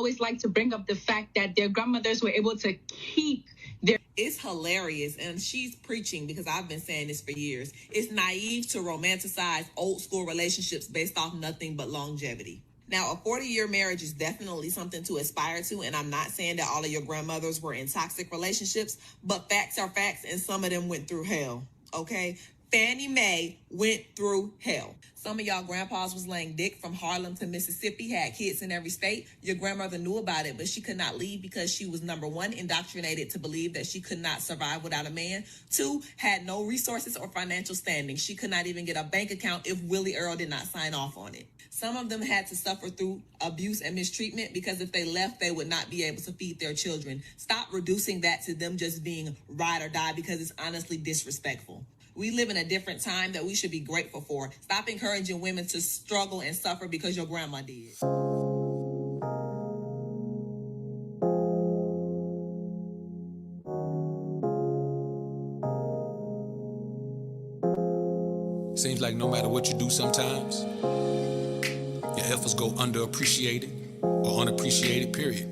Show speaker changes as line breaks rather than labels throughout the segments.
always like to bring up the fact that their grandmothers were able to keep their...
It's hilarious, and she's preaching, because I've been saying this for years. It's naive to romanticize old school relationships based off nothing but longevity. Now, a 40-year marriage is definitely something to aspire to, and I'm not saying that all of your grandmothers were in toxic relationships, but facts are facts, and some of them went through hell, okay? Fannie Mae went through hell. Some of y'all grandpas was laying dick from Harlem to Mississippi, had kids in every state. Your grandmother knew about it, but she could not leave because she was, number one, indoctrinated to believe that she could not survive without a man. Two, had no resources or financial standing. She could not even get a bank account if Willie Earl did not sign off on it. Some of them had to suffer through abuse and mistreatment because if they left, they would not be able to feed their children. Stop reducing that to them just being ride or die, because it's honestly disrespectful. We live in a different time that we should be grateful for. Stop encouraging women to struggle and suffer because your grandma did.
Seems like no matter what you do sometimes, your efforts go underappreciated or unappreciated, period.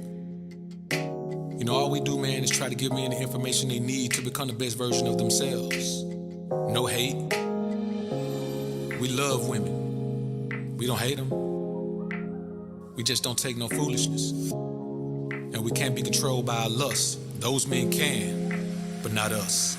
You know, all we do, man, is try to give men the information they need to become the best version of themselves. No hate. We love women. We don't hate them. We just don't take no foolishness. And we can't be controlled by our lust. Those men can, but not us.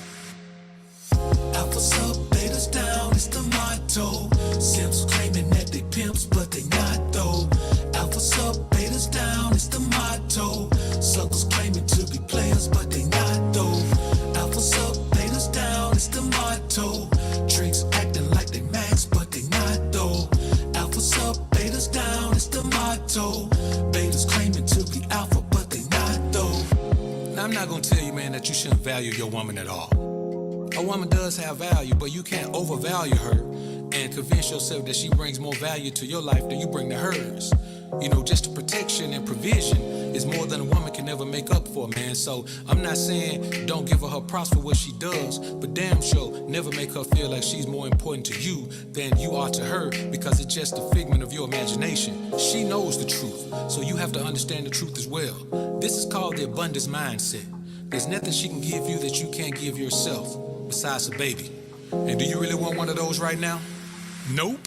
Alphas up, betas down, it's the motto. Simps claiming that they pimps, but they not though. Alphas up, betas down, it's the motto. Suckers claiming to be players, but they not though. Alphas up, betas down, it's the motto. Tricks acting like they max, but they not though. Alphas up, betas down, it's the motto. Betas claiming to be alpha, but they not though.
Now, I'm not gonna tell you, man, that you shouldn't value your woman at all. A woman does have value, but you can't overvalue her and convince yourself that she brings more value to your life than you bring to hers. You know, just the protection and provision is more than a woman can ever make up for, man. So I'm not saying don't give her props for what she does, but damn sure never make her feel like she's more important to you than you are to her, because it's just a figment of your imagination. She knows the truth, so you have to understand the truth as well. This is called the abundance mindset. There's nothing she can give you that you can't give yourself, besides a baby. And do you really want one of those right now? Nope.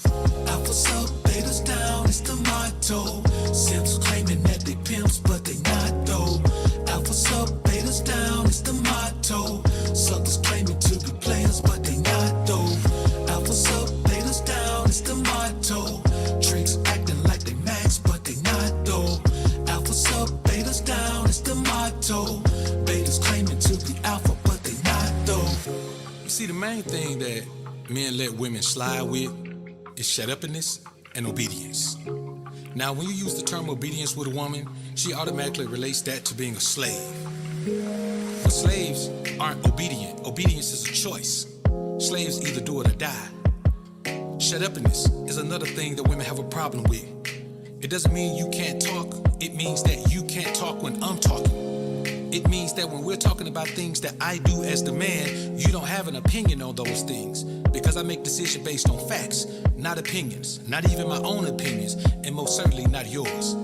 Alphas up, betas down, it's the motto. Simps claiming that they pimps, but they not though. Alphas up, betas down, it's the motto. Suckers claiming to be players, but they not though. Alphas up, betas down, it's the motto. Tricks acting like they max, but they not though. Alphas up, betas down, it's the motto. Betas claiming to be alpha, but they not though.
You see, the main thing that men let women slide with is shut-uppiness and obedience. Now, when you use the term obedience with a woman, she automatically relates that to being a slave. But slaves aren't obedient. Obedience is a choice. Slaves either do it or die. Shut-uppiness is another thing that women have a problem with. It doesn't mean you can't talk. It means that you can't talk when I'm talking. It means that when we're talking about things that I do as the man, you don't have an opinion on those things, because I make decisions based on facts, not opinions, not even my own opinions, and most certainly not yours.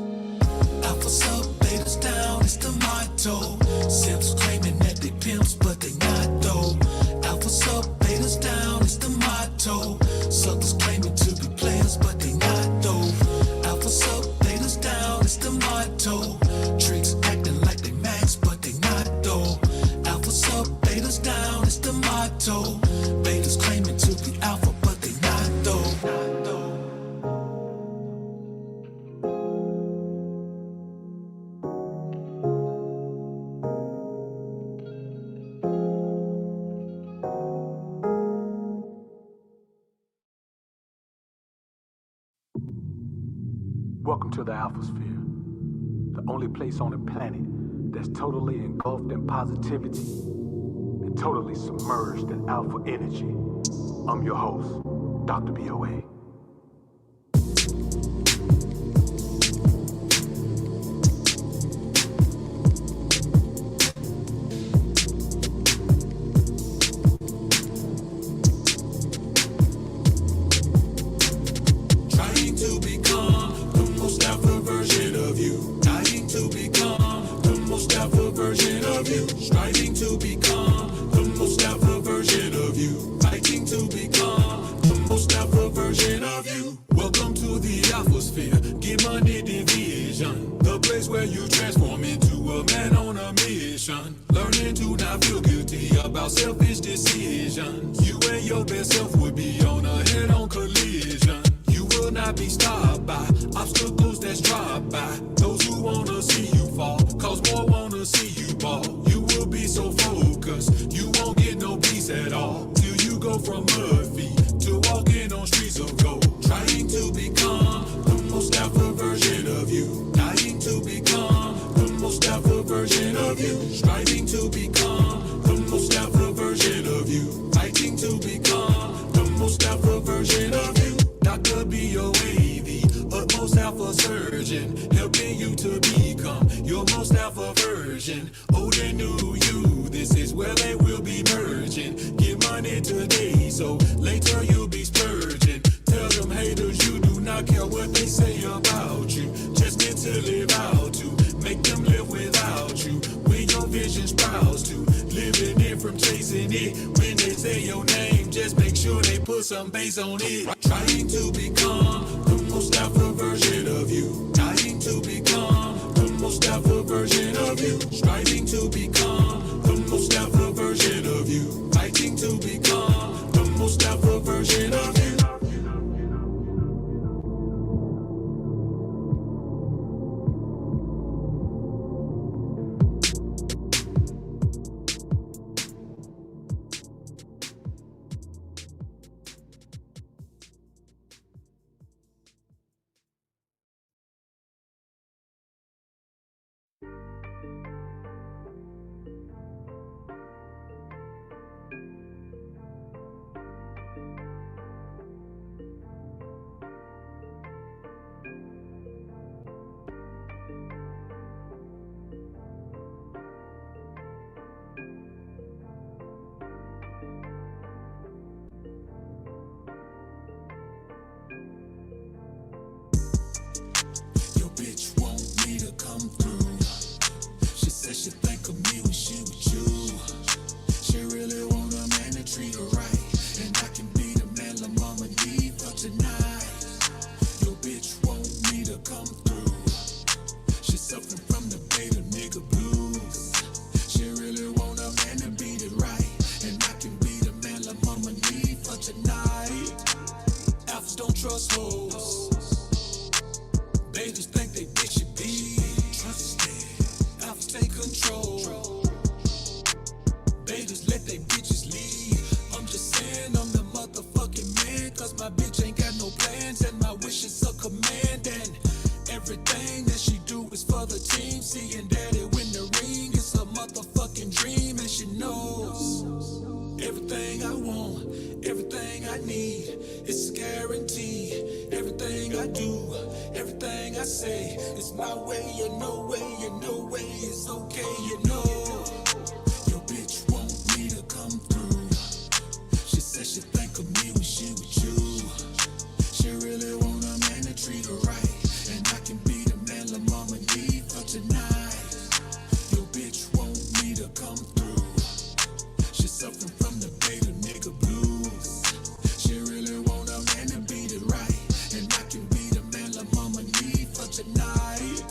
Alphas up, betas down, it's the motto. Simps claiming that they pimps, but they not though. Alphas up, betas down, it's the motto. Suckers claiming to be players, but they not though. Alphas up, betas down, it's the motto. Tricks acting like they max, but they not though. Alphas up, betas down, it's the motto. Betas claiming to be alpha, but they not though.
Welcome to the Alphasphere, the only place on the planet that's totally engulfed in positivity and totally submerged in alpha energy. I'm your host, Dr. BOA.
Trying to become the most alpha version of you. of you. Welcome to the Alphasphere, get money division. The place where you transform into a man on a mission. Learning to not feel guilty about selfish decisions. You and your best self would be on a head-on collision. You will not be stopped by obstacles that's dropped by those who wanna see you fall, cause more wanna see you ball. You will be so focused, you won't get no peace at all, till you go from mud feet to walking on streets of gold. Trying to become the most alpha version of you. Dying to become the most alpha version of you. Striving to become the most alpha version of you. Fighting to become the most alpha version of you. Dr. B.O.A., the utmost alpha surgeon, helping you to become your most alpha version. Old and new you, this is where they will be merging. Get money today, so later you'll be splurging. Tell them haters you do not care what they say about you. Just meant to live out to make them live without you. When your vision sprouts to living it from chasing it. When they say your name, just make sure they put some bass on it. Trying to become the most alpha version of you. Dying to become the most alpha version of you. Striving to become the most alpha version of you. Fighting to become the most alpha version of you. Your bitch want me to come through. She said she think of me when she with you. She really want a man to treat her right, and I can be the man la mama need for tonight. Your bitch want me to come through. She suffering from the beta nigga blues. She really want a man to beat it right, and I can be the man la mama need for tonight. Alphas don't trust hoes. They just think they bitch should be trusted. Alphas take control. They just let they bitches lead. I'm just saying I'm the motherfucking man, cause my bitch ain't got no plans, and my wishes a command, and everything that she do is for the team. Seeing daddy win the ring, it's a motherfucking dream, and she knows everything I want, everything I need, it's a guarantee. Everything I do, everything I say, it's my way, you know way, you know way, it's okay, you know. Your bitch want me to come through. She said she think of me when she with you. She really want a man to treat her right, and I can be the man la mama need for tonight. Your bitch want me to come through. She suffering from the beta nigga blues. She really want a man to beat it right, and I can be the man la mama need for tonight.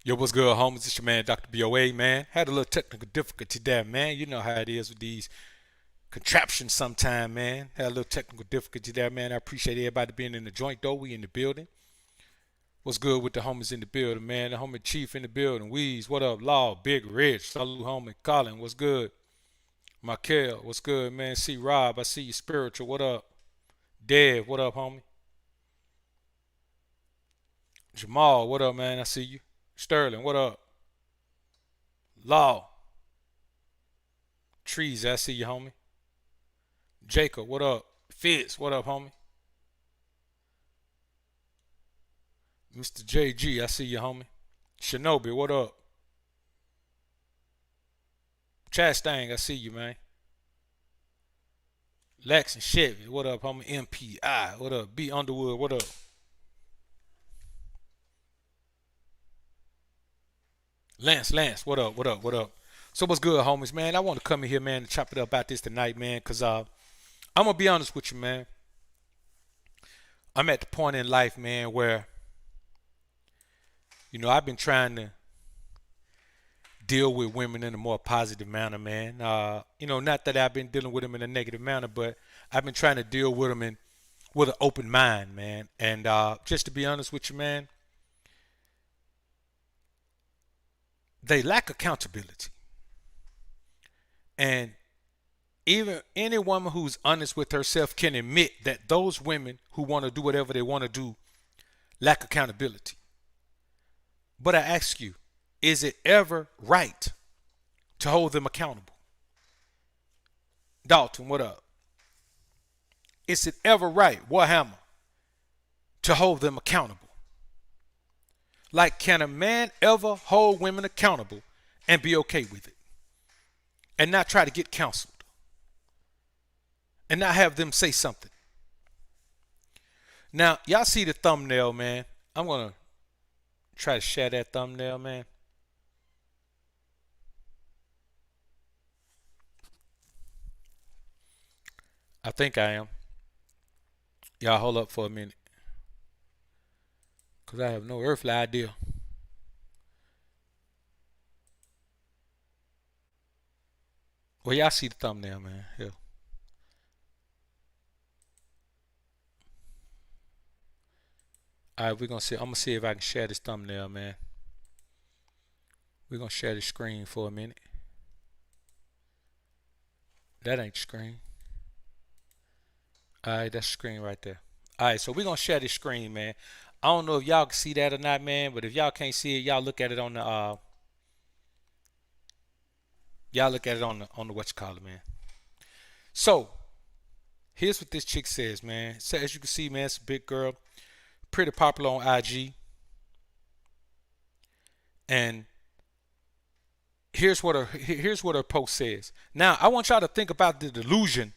Yo, what's good, homies? It's your man, Dr. B.O.A., man. Had a little technical difficulty there, man. You know how it is with these contraptions sometime, man. Had a little technical difficulty there, man. I appreciate everybody being in the joint, though. We in the building. What's good with the homies in the building, man? The homie Chief in the building. Weez, what up? Law, Big Rich, salute homie. Colin, what's good? Michael, what's good, man? See Rob, I see you. Spiritual, what up? Dev, what up, homie? Jamal, what up, man? I see you. Sterling, what up? Law. Trees, I see you, homie. Jacob, what up? Fitz, what up, homie? Mr. JG, I see you, homie. Shinobi, what up? Chastang, I see you, man. Lex and Chevy, what up, homie? MPI, what up? B Underwood, what up? Lance, what up, what up, what up? So what's good, homies, man? I want to come in here, man, and chop it up about this tonight, man, because I'm going to be honest with you, man. I'm at the point in life, man, where, you know, I've been trying to deal with women in a more positive manner, man. You know, not that I've been dealing with them in a negative manner, but I've been trying to deal with them with an open mind, man. And just to be honest with you, man, they lack accountability. And even any woman who's honest with herself can admit that those women who want to do whatever they want to do lack accountability. But I ask you, is it ever right to hold them accountable? Dalton, what up? Is it ever right, Warhammer, to hold them accountable? Like, can a man ever hold women accountable and be okay with it? And not try to get counseled? And not have them say something? Now, y'all see the thumbnail, man. I'm going to try to share that thumbnail, man. I think I am. Y'all hold up for a minute. Because I have no earthly idea. Well, y'all see the thumbnail, man. Yeah. All right, we're going to see. I'm going to see if I can share this thumbnail, man. We're going to share the screen for a minute. That ain't the screen. All right, that's the screen right there. All right, so we're going to share this screen, man. I don't know if y'all can see that or not, man, but if y'all can't see it, y'all look at it on the what you call it, man. So, here's what this chick says, man. So, as you can see, man, it's a big girl, pretty popular on IG. And here's what her post says. Now, I want y'all to think about the delusion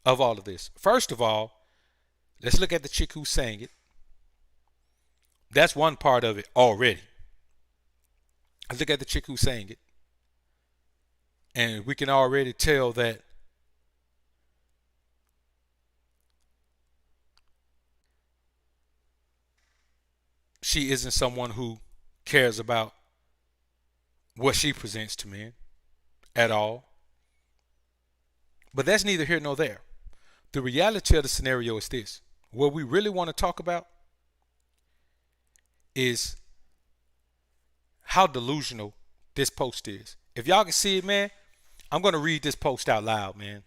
of all of this. First of all, let's look at the chick who's saying it. That's one part of it already. Let's look at the chick who's saying it. And we can already tell that she isn't someone who cares about what she presents to men at all. But that's neither here nor there. The reality of the scenario is this. What we really want to talk about is how delusional this post is. If y'all can see it, man, I'm going to read this post out loud, man.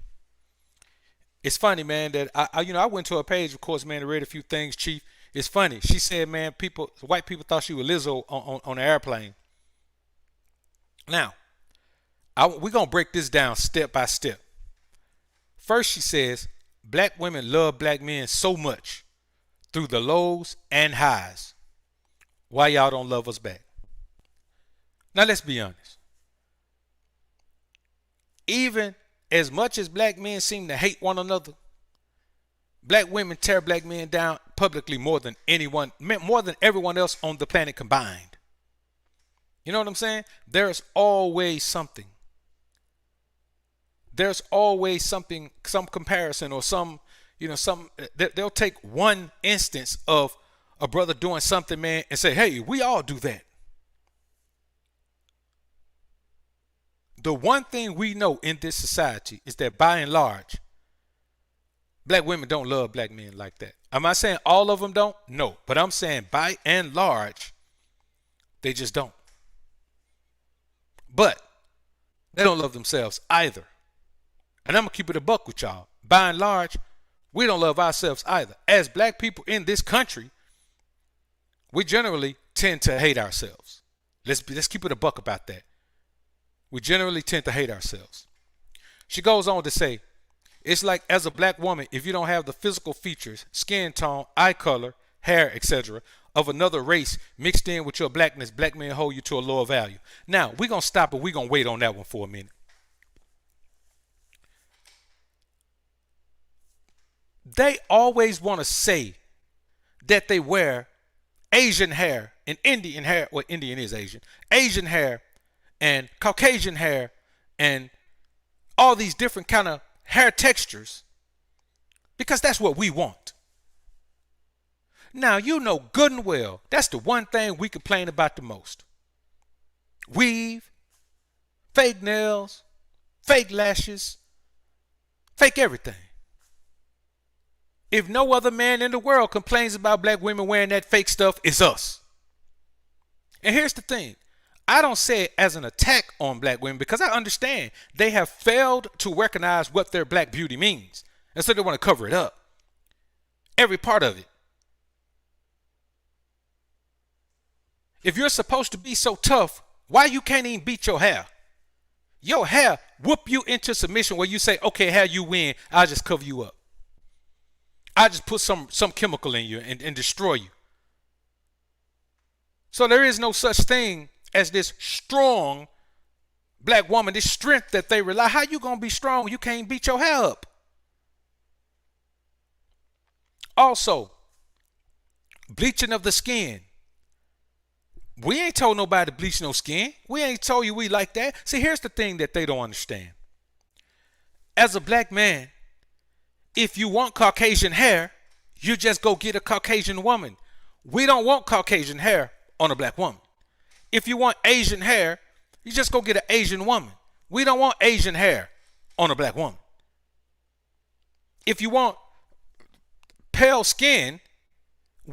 It's funny, man, that I went to her page, of course, man, and read a few things, Chief. It's funny. She said, man, white people thought she was Lizzo on an airplane. Now, we're going to break this down step by step. First, she says, black women love black men so much through the lows and highs. Why y'all don't love us back? Now, let's be honest. Even as much as black men seem to hate one another, black women tear black men down publicly more than everyone else on the planet combined. You know what I'm saying? There's always something. There's always something, some comparison or they'll take one instance of a brother doing something, man, and say, hey, we all do that. The one thing we know in this society is that by and large, Black women don't love black men like that. Am I saying all of them don't? No. But I'm saying by and large, they just don't. But they don't love themselves either. And I'm going to keep it a buck with y'all. By and large, we don't love ourselves either. As black people in this country, we generally tend to hate ourselves. Let's keep it a buck about that. We generally tend to hate ourselves. She goes on to say, it's like as a black woman, if you don't have the physical features, skin tone, eye color, hair, etc., of another race mixed in with your blackness, black men hold you to a lower value. Now, we're going to stop and we're going to wait on that one for a minute. They always want to say that they wear Asian hair and Indian hair. Well, Indian is Asian hair and Caucasian hair and all these different kind of hair textures because that's what we want. Now, you know good and well, that's the one thing we complain about the most. Weave, fake nails, fake lashes, fake everything. If no other man in the world complains about black women wearing that fake stuff, it's us. And here's the thing. I don't say it as an attack on black women because I understand they have failed to recognize what their black beauty means. And so they want to cover it up. Every part of it. If you're supposed to be so tough, why you can't even beat your hair? Your hair whoop you into submission where you say, okay, hair, you win. I'll just cover you up. I'll just put some chemical in you and destroy you. So there is no such thing as this strong black woman, this strength that they rely. How you gonna be strong when you can't beat your hair up? Also, bleaching of the skin. We ain't told nobody to bleach no skin. We ain't told you we like that. See, here's the thing that they don't understand. As a black man, if you want Caucasian hair, you just go get a Caucasian woman. We don't want Caucasian hair on a black woman. If you want Asian hair, you just go get an Asian woman. We don't want Asian hair on a black woman. If you want pale skin,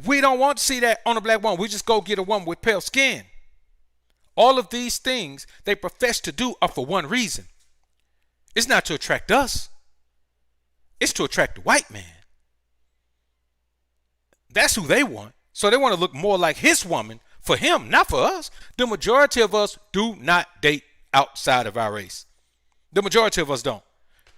we don't want to see that on a black woman. We just go get a woman with pale skin. All of these things they profess to do are for one reason. It's not to attract us. It's to attract the white man. That's who they want. So they want to look more like his woman for him, not for us. The majority of us do not date outside of our race. The majority of us don't.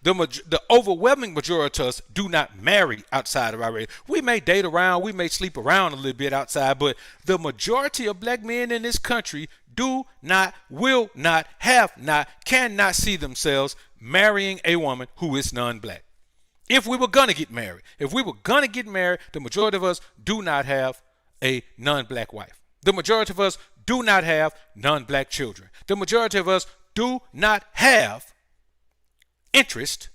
The overwhelming majority of us do not marry outside of our race. We may date around, we may sleep around a little bit outside, but the majority of black men in this country do not, will not, have not, cannot see themselves marrying a woman who is non-black. If we were going to get married, the majority of us do not have a non-black wife. The majority of us do not have non-black children. The majority of us do not have interest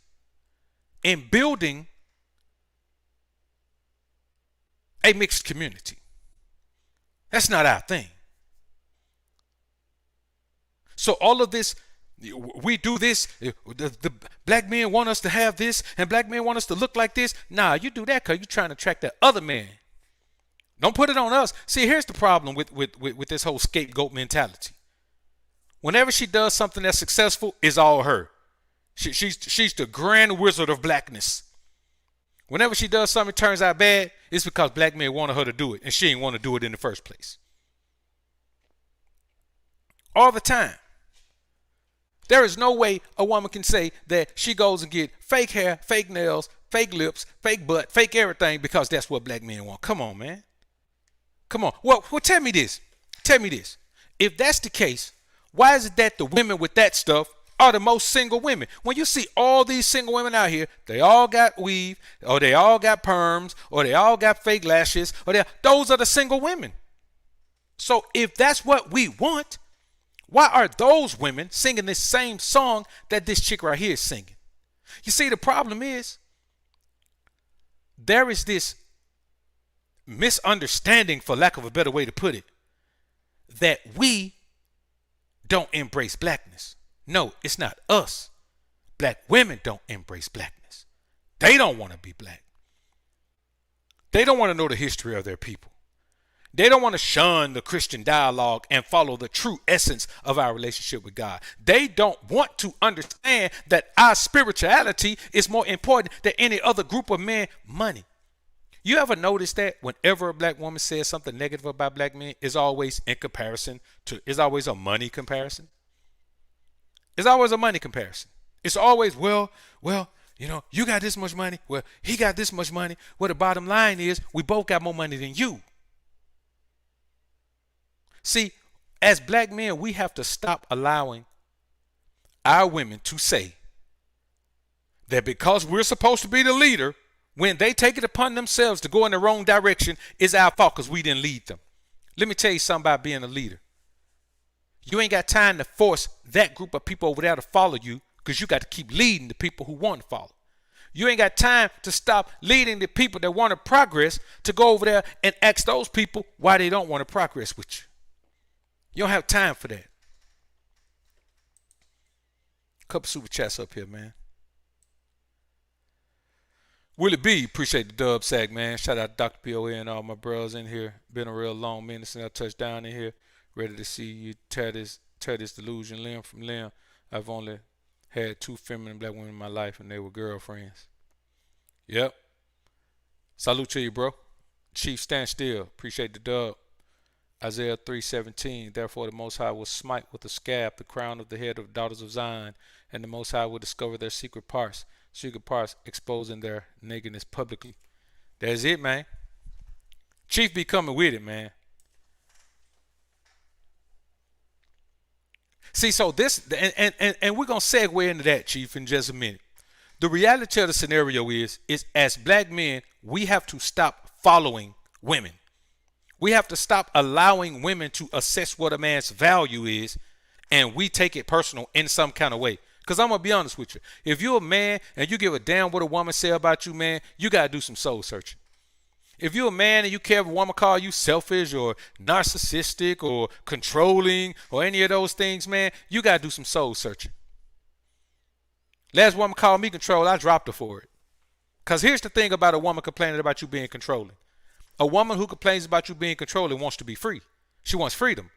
in building a mixed community. That's not our thing. So all of this, we do this, the black men want us to have this, and black men want us to look like this. Nah, you do that because you're trying to attract that other man. Don't put it on us. See, here's the problem with this whole scapegoat mentality. Whenever she does something that's successful, it's all her. She's the grand wizard of blackness. Whenever she does something that turns out bad, it's because black men wanted her to do it, and she didn't want to do it in the first place. All the time. There is no way a woman can say that she goes and get fake hair, fake nails, fake lips, fake butt, fake everything because that's what black men want. Come on, man. Come on. Well, tell me this. If that's the case, why is it that the women with that stuff are the most single women? When you see all these single women out here, they all got weave, or they all got perms, or they all got fake lashes, those are the single women. So if that's what we want, why are those women singing this same song that this chick right here is singing? You see, the problem is there is this misunderstanding, for lack of a better way to put it, that we don't embrace blackness. No, it's not us. Black women don't embrace blackness. They don't want to be black. They don't want to know the history of their people. They don't want to shun the Christian dialogue and follow the true essence of our relationship with God. They don't want to understand that our spirituality is more important than any other group of men. Money. You ever notice that whenever a black woman says something negative about black men, it's always in comparison to, it's always a money comparison. It's always a money comparison. It's always, well, you got this much money. Well, he got this much money. Well, the bottom line is we both got more money than you. See, as black men, we have to stop allowing our women to say that because we're supposed to be the leader, when they take it upon themselves to go in the wrong direction, it's our fault because we didn't lead them. Let me tell you something about being a leader. You ain't got time to force that group of people over there to follow you because you got to keep leading the people who want to follow. You ain't got time to stop leading the people that want to progress to go over there and ask those people why they don't want to progress with you. You don't have time for that. Couple super chats up here, man. Willie B, appreciate the dub sack, man. Shout out to Dr. POA and all my bros in here. Been a real long minute since I touched down in here. Ready to see you tear this delusion limb from limb. I've only had 2 feminine black women in my life, and they were girlfriends. Yep. Salute to you, bro. Chief, stand still. Appreciate the dub. Isaiah 3:17. Therefore the Most High will smite with a scab the crown of the head of the daughters of Zion, and the Most High will discover their secret parts, exposing their nakedness publicly. That's it, man. Chief be coming with it, man. See, so this, and we're going to segue into that, Chief, in just a minute. The reality of the scenario is as black men, we have to stop following women. We have to stop allowing women to assess what a man's value is, and we take it personal in some kind of way. Because I'm going to be honest with you. If you're a man and you give a damn what a woman say about you, man, you got to do some soul searching. If you're a man and you care if a woman call you selfish or narcissistic or controlling or any of those things, man, you got to do some soul searching. Last woman called me control, I dropped her for it. Because here's the thing about a woman complaining about you being controlling. A woman who complains about you being controlling wants to be free. She wants freedom.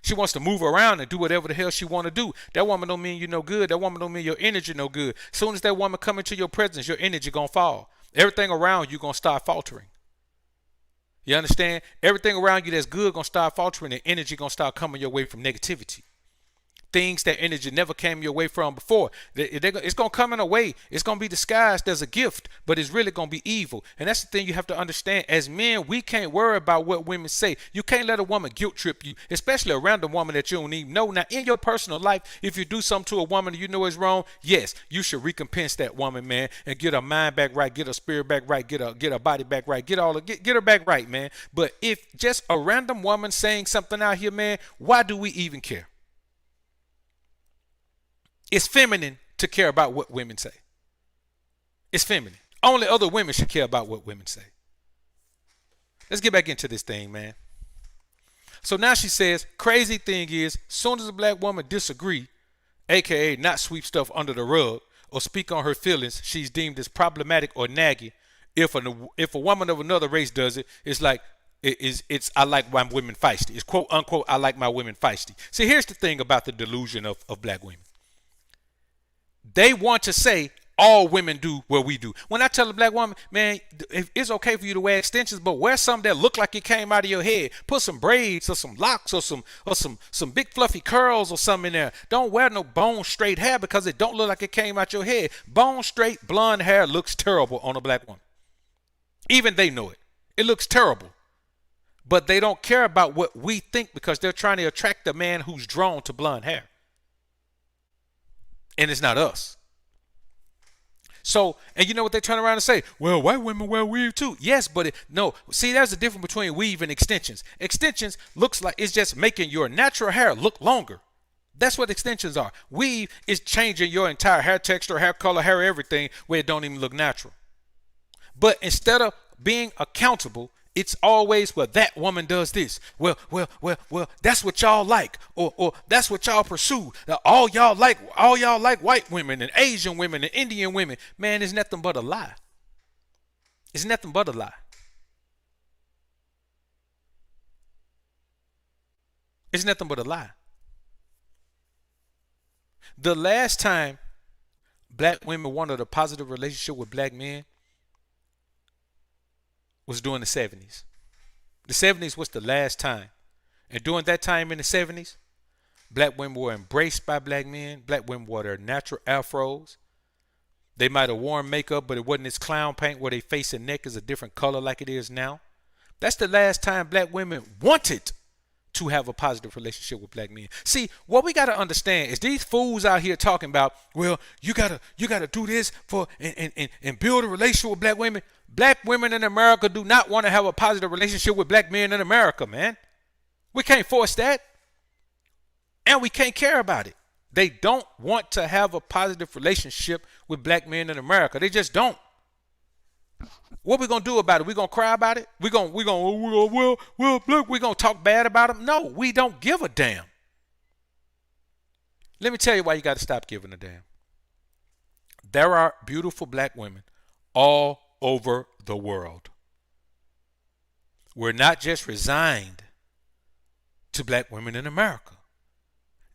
She wants to move around and do whatever the hell she want to do. That woman don't mean you no good. That woman don't mean your energy no good. As soon as that woman come into your presence, your energy going to fall. Everything around you going to start faltering. You understand? Everything around you that's good going to start faltering, and energy going to start coming your way from negativity. Things that energy never came your way from before. It's going to come in a way. It's going to be disguised as a gift, but it's really going to be evil. And that's the thing you have to understand. As men, we can't worry about what women say. You can't let a woman guilt trip you, especially a random woman that you don't even know. Now, in your personal life, if you do something to a woman you know is wrong, yes, you should recompense that woman, man, and get her mind back right, get her spirit back right, get her body back right, get her back right, man. But if just a random woman saying something out here, man, why do we even care? It's feminine to care about what women say. It's feminine. Only other women should care about what women say. Let's get back into this thing, man. So now she says, crazy thing is, soon as a black woman disagree, aka not sweep stuff under the rug or speak on her feelings, she's deemed as problematic or naggy. If a woman of another race does it, it's like it's I like my women feisty. It's quote unquote I like my women feisty. See, here's the thing about the delusion of black women. They want to say all women do what we do. When I tell a black woman, man, it's okay for you to wear extensions, but wear something that look like it came out of your head. Put some braids or some locks or some big fluffy curls or something in there. Don't wear no bone straight hair because it don't look like it came out your head. Bone straight blonde hair looks terrible on a black woman. Even they know it. It looks terrible. But they don't care about what we think because they're trying to attract the man who's drawn to blonde hair. And it's not us. So, and you know what they turn around and say? Well, white women wear weave too. Yes, but no. See, there's a difference between weave and extensions. Extensions looks like it's just making your natural hair look longer. That's what extensions are. Weave is changing your entire hair texture, hair color, hair everything where it don't even look natural. But instead of being accountable, it's always, well, that woman does this. Well, that's what y'all like, or that's what y'all pursue. All y'all like white women and Asian women and Indian women. Man, it's nothing but a lie. It's nothing but a lie. It's nothing but a lie. The last time black women wanted a positive relationship with black men was during the 70s. The 70s was the last time. And during that time in the 70s, black women were embraced by black men. Black women wore their natural afros. They might have worn makeup, but it wasn't this clown paint where their face and neck is a different color like it is now. That's the last time black women wanted to have a positive relationship with black men. See, what we got to understand is these fools out here talking about, well, you gotta do this for and build a relationship with black women. Black women in America do not want to have a positive relationship with black men in America, man. We can't force that. And we can't care about it. They don't want to have a positive relationship with black men in America. They just don't. What we gonna do about it? We gonna cry about it? We gonna talk bad about them? No, we don't give a damn. Let me tell you why you got to stop giving a damn. There are beautiful black women all over the world. We're not just resigned to black women in America.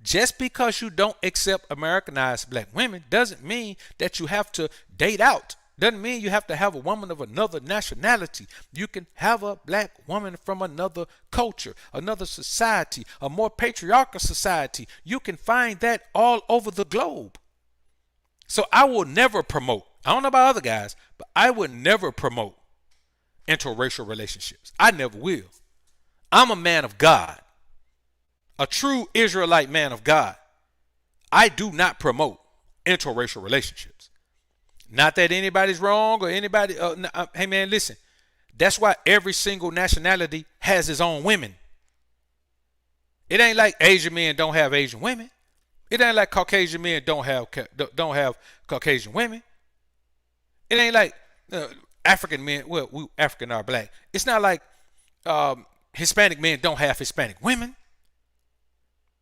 Just because you don't accept Americanized black women doesn't mean that you have to date out. Doesn't mean you have to have a woman of another nationality. You can have a black woman from another culture, another society, a more patriarchal society. You can find that all over the globe. So I will never promote, I don't know about other guys, but I would never promote interracial relationships. I never will. I'm a man of God, a true Israelite man of God. I do not promote interracial relationships. Not that anybody's wrong or anybody. Hey, man, listen. That's why every single nationality has its own women. It ain't like Asian men don't have Asian women. It ain't like Caucasian men don't have Caucasian women. It ain't like African men. Well, we African are black. It's not like Hispanic men don't have Hispanic women.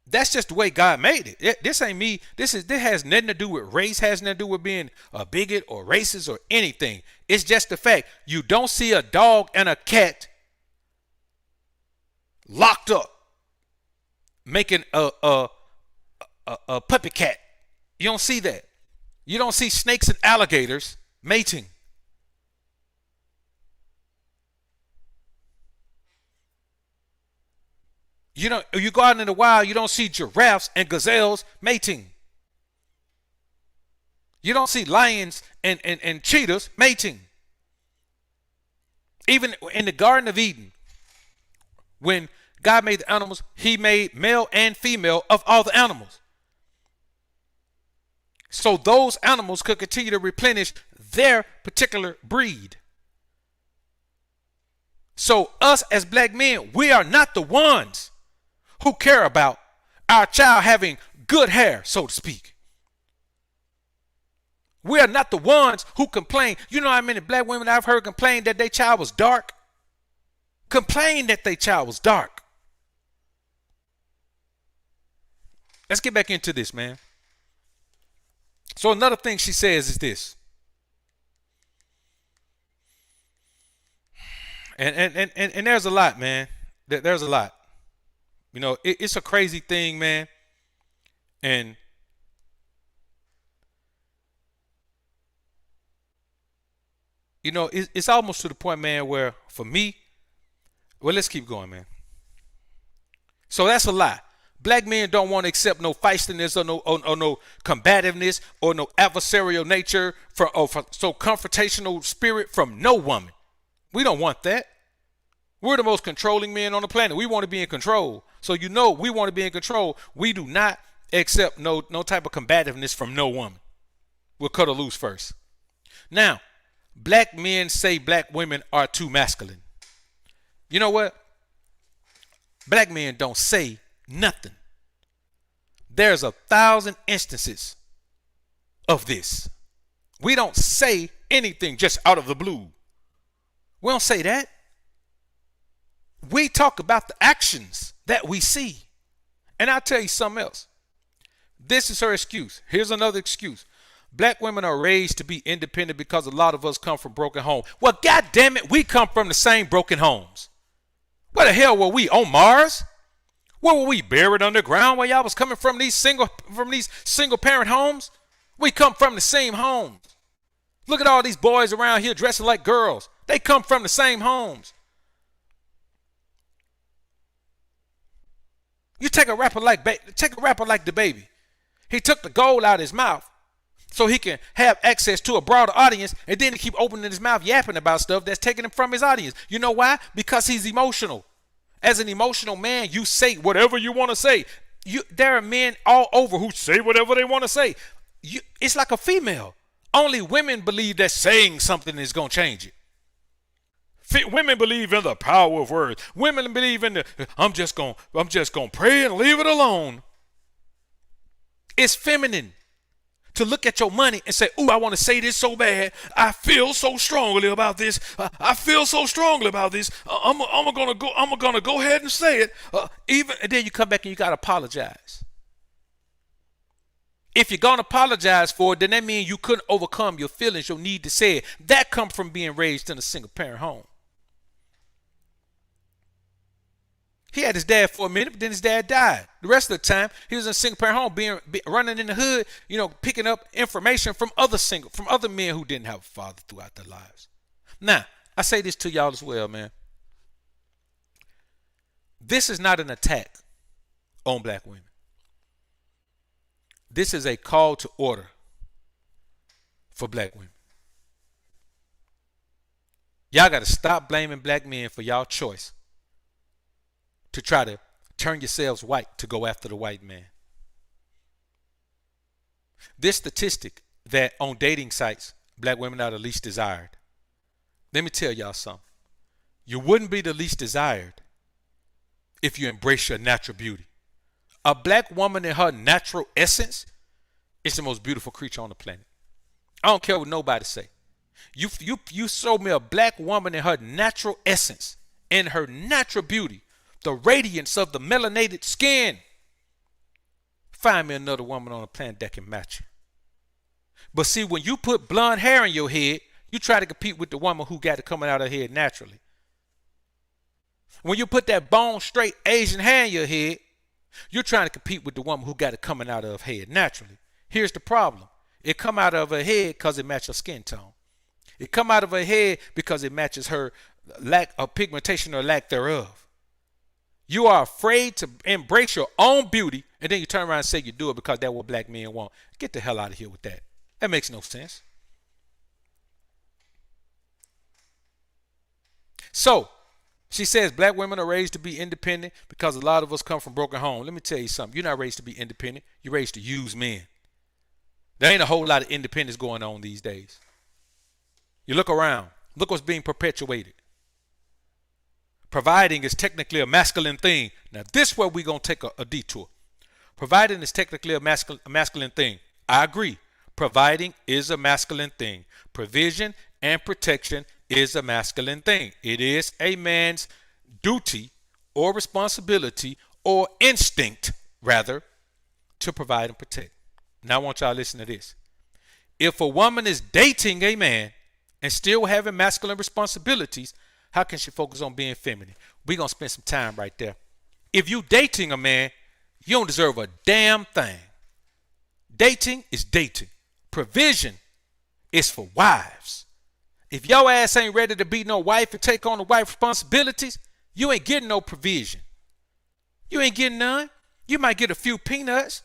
That's just the way God made it. This ain't me. This has nothing to do with race, has nothing to do with being a bigot or racist or anything. It's just the fact you don't see a dog and a cat locked up making a puppy cat. You don't see that. You don't see snakes and alligators mating. You go out in the wild, you don't see giraffes and gazelles mating. You don't see lions and cheetahs mating. Even in the Garden of Eden, when God made the animals, he made male and female of all the animals. So those animals could continue to replenish their particular breed. So us as black men, we are not the ones who care about our child having good hair, so to speak. We are not the ones who complain. You know how many black women I've heard complain that their child was dark? Complain that their child was dark. Let's get back into this, man. So another thing she says is this. And there's a lot, man. There's a lot. You know, it's a crazy thing, man. And you know, it's almost to the point, man, where for me, well, let's keep going, man. So that's a lie. Black men don't want to accept no feistiness or no combativeness or no adversarial nature or so confrontational spirit from no woman. We don't want that. We're the most controlling men on the planet. We want to be in control. So you know we want to be in control. We do not accept no type of combativeness from no woman. We'll cut her loose first. Now, black men say black women are too masculine. You know what? Black men don't say nothing. There's 1,000 instances of this. We don't say anything just out of the blue. We don't say that. We talk about the actions that we see. And I'll tell you something else. This is her excuse. Here's another excuse. Black women are raised to be independent because a lot of us come from broken homes. Well, God damn it, we come from the same broken homes. Where the hell were we? On Mars? Where were we? Buried underground while y'all was coming from these single parent homes? We come from the same homes. Look at all these boys around here dressing like girls. They come from the same homes. You take a rapper like the Baby. He took the gold out of his mouth so he can have access to a broader audience, and then he keep opening his mouth yapping about stuff that's taking him from his audience. You know why? Because he's emotional. As an emotional man, you say whatever you want to say. There are men all over who say whatever they want to say. It's like a female. Only women believe that saying something is going to change it. Women believe in the power of words. Women believe in I'm just going to pray and leave it alone. It's feminine to look at your money and say, "Ooh, I want to say this so bad. I feel so strongly about this. I feel so strongly about this. I'm gonna go ahead and say it." And then you come back and you gotta apologize. If you're gonna apologize for it, then that means you couldn't overcome your feelings, your need to say it. That comes from being raised in a single parent home. He had his dad for a minute, but then his dad died. The rest of the time, he was in a single parent home, running in the hood, picking up information from other men who didn't have a father throughout their lives. Now, I say this to y'all as well, man. This is not an attack on black women. This is a call to order for black women. Y'all got to stop blaming black men for y'all choice to try to turn yourselves white to go after the white man. This statistic that on dating sites, black women are the least desired. Let me tell y'all something. You wouldn't be the least desired if you embrace your natural beauty. A black woman in her natural essence is the most beautiful creature on the planet. I don't care what nobody say. You show me a black woman in her natural essence, in her natural beauty, the radiance of the melanated skin. Find me another woman on the planet that can match you. But see, when you put blonde hair in your head, you try to compete with the woman who got it coming out of her head naturally. When you put that bone straight Asian hair in your head, you're trying to compete with the woman who got it coming out of her head naturally. Here's the problem. It come out of her head because it matches her skin tone. It come out of her head because it matches her lack of pigmentation or lack thereof. You are afraid to embrace your own beauty, and then you turn around and say you do it because that's what black men want. Get the hell out of here with that. That makes no sense. So, she says black women are raised to be independent because a lot of us come from broken homes. Let me tell you something. You're not raised to be independent. You're raised to use men. There ain't a whole lot of independence going on these days. You look around. Look what's being perpetuated. Providing is technically a masculine thing. Now, this is where we're going to take a detour. Providing is technically a masculine thing. I agree. Providing is a masculine thing. Provision and protection is a masculine thing. It is a man's duty or responsibility or instinct, rather, to provide and protect. Now, I want y'all to listen to this. If a woman is dating a man and still having masculine responsibilities, how can she focus on being feminine? We're going to spend some time right there. If you dating a man, you don't deserve a damn thing. Dating is dating. Provision is for wives. If your ass ain't ready to be no wife and take on the wife responsibilities, you ain't getting no provision. You ain't getting none. You might get a few peanuts.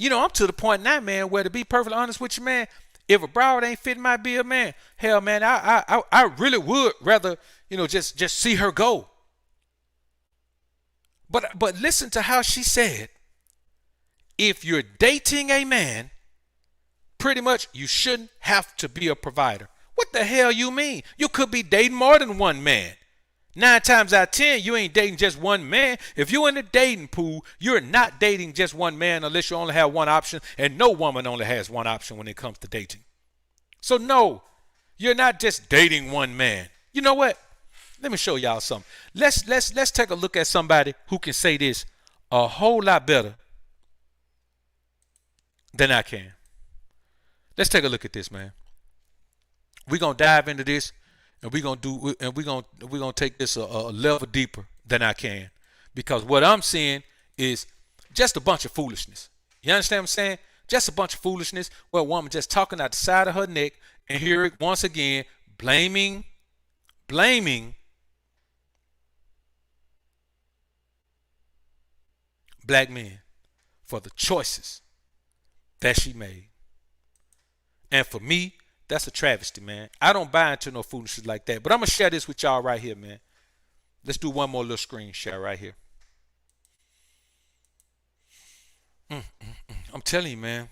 I'm to the point now, man, where to be perfectly honest with you, man, if a broad ain't fit my bill, man, hell, man, I really would rather, just see her go. But listen to how she said, if you're dating a man, pretty much you shouldn't have to be a provider. What the hell you mean? You could be dating more than one man. 9 times out of 10, you ain't dating just one man. If you're in the dating pool, you're not dating just one man unless you only have one option, and no woman only has one option when it comes to dating. So no, you're not just dating one man. You know what? Let me show y'all something. Let's take a look at somebody who can say this a whole lot better than I can. Let's take a look at this, man. We're gonna dive into this, and we're gonna take this a level deeper than I can, because what I'm seeing is just a bunch of foolishness. You understand what I'm saying? Just a bunch of foolishness where a woman just talking out the side of her neck, and hear it once again, blaming black men for the choices that she made. And for me, that's a travesty, man. I don't buy into no foolishness like that. But I'm going to share this with y'all right here, man. Let's do one more little screen share right here. I'm telling you, man.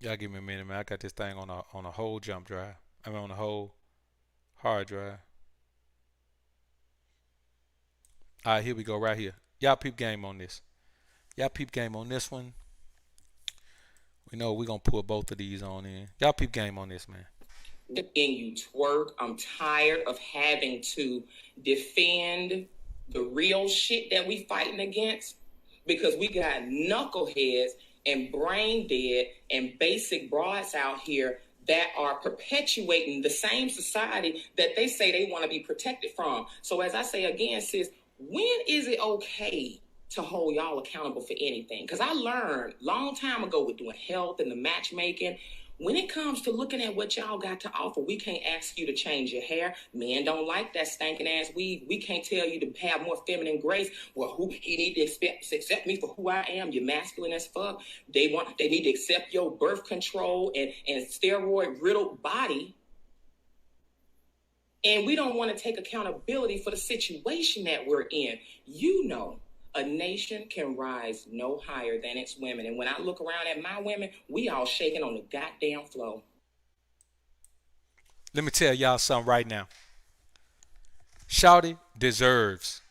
Y'all give me a minute, man. I got this thing on a whole jump drive. I mean, on a whole hard drive. All right, here we go right here. Y'all peep game on this. Y'all peep game on this one. We know we're going to pull both of these on in. Y'all peep game on this, man.
And you twerk. I'm tired of having to defend the real shit that we fighting against, because we got knuckleheads and brain dead and basic broads out here that are perpetuating the same society that they say they want to be protected from. So as I say again, sis, when is it okay to hold y'all accountable for anything? Because I learned long time ago with doing health and the matchmaking, when it comes to looking at what y'all got to offer, we can't ask you to change your hair. Men don't like that stinking ass weave. We can't tell you to have more feminine grace. Well, he need to accept me for who I am. You're masculine as fuck. They need to accept your birth control and steroid riddled body. And we don't want to take accountability for the situation that we're in. You know, a nation can rise no higher than its women. And when I look around at my women, we all shaking on the goddamn floor.
Let me tell y'all something right now. Shawty deserves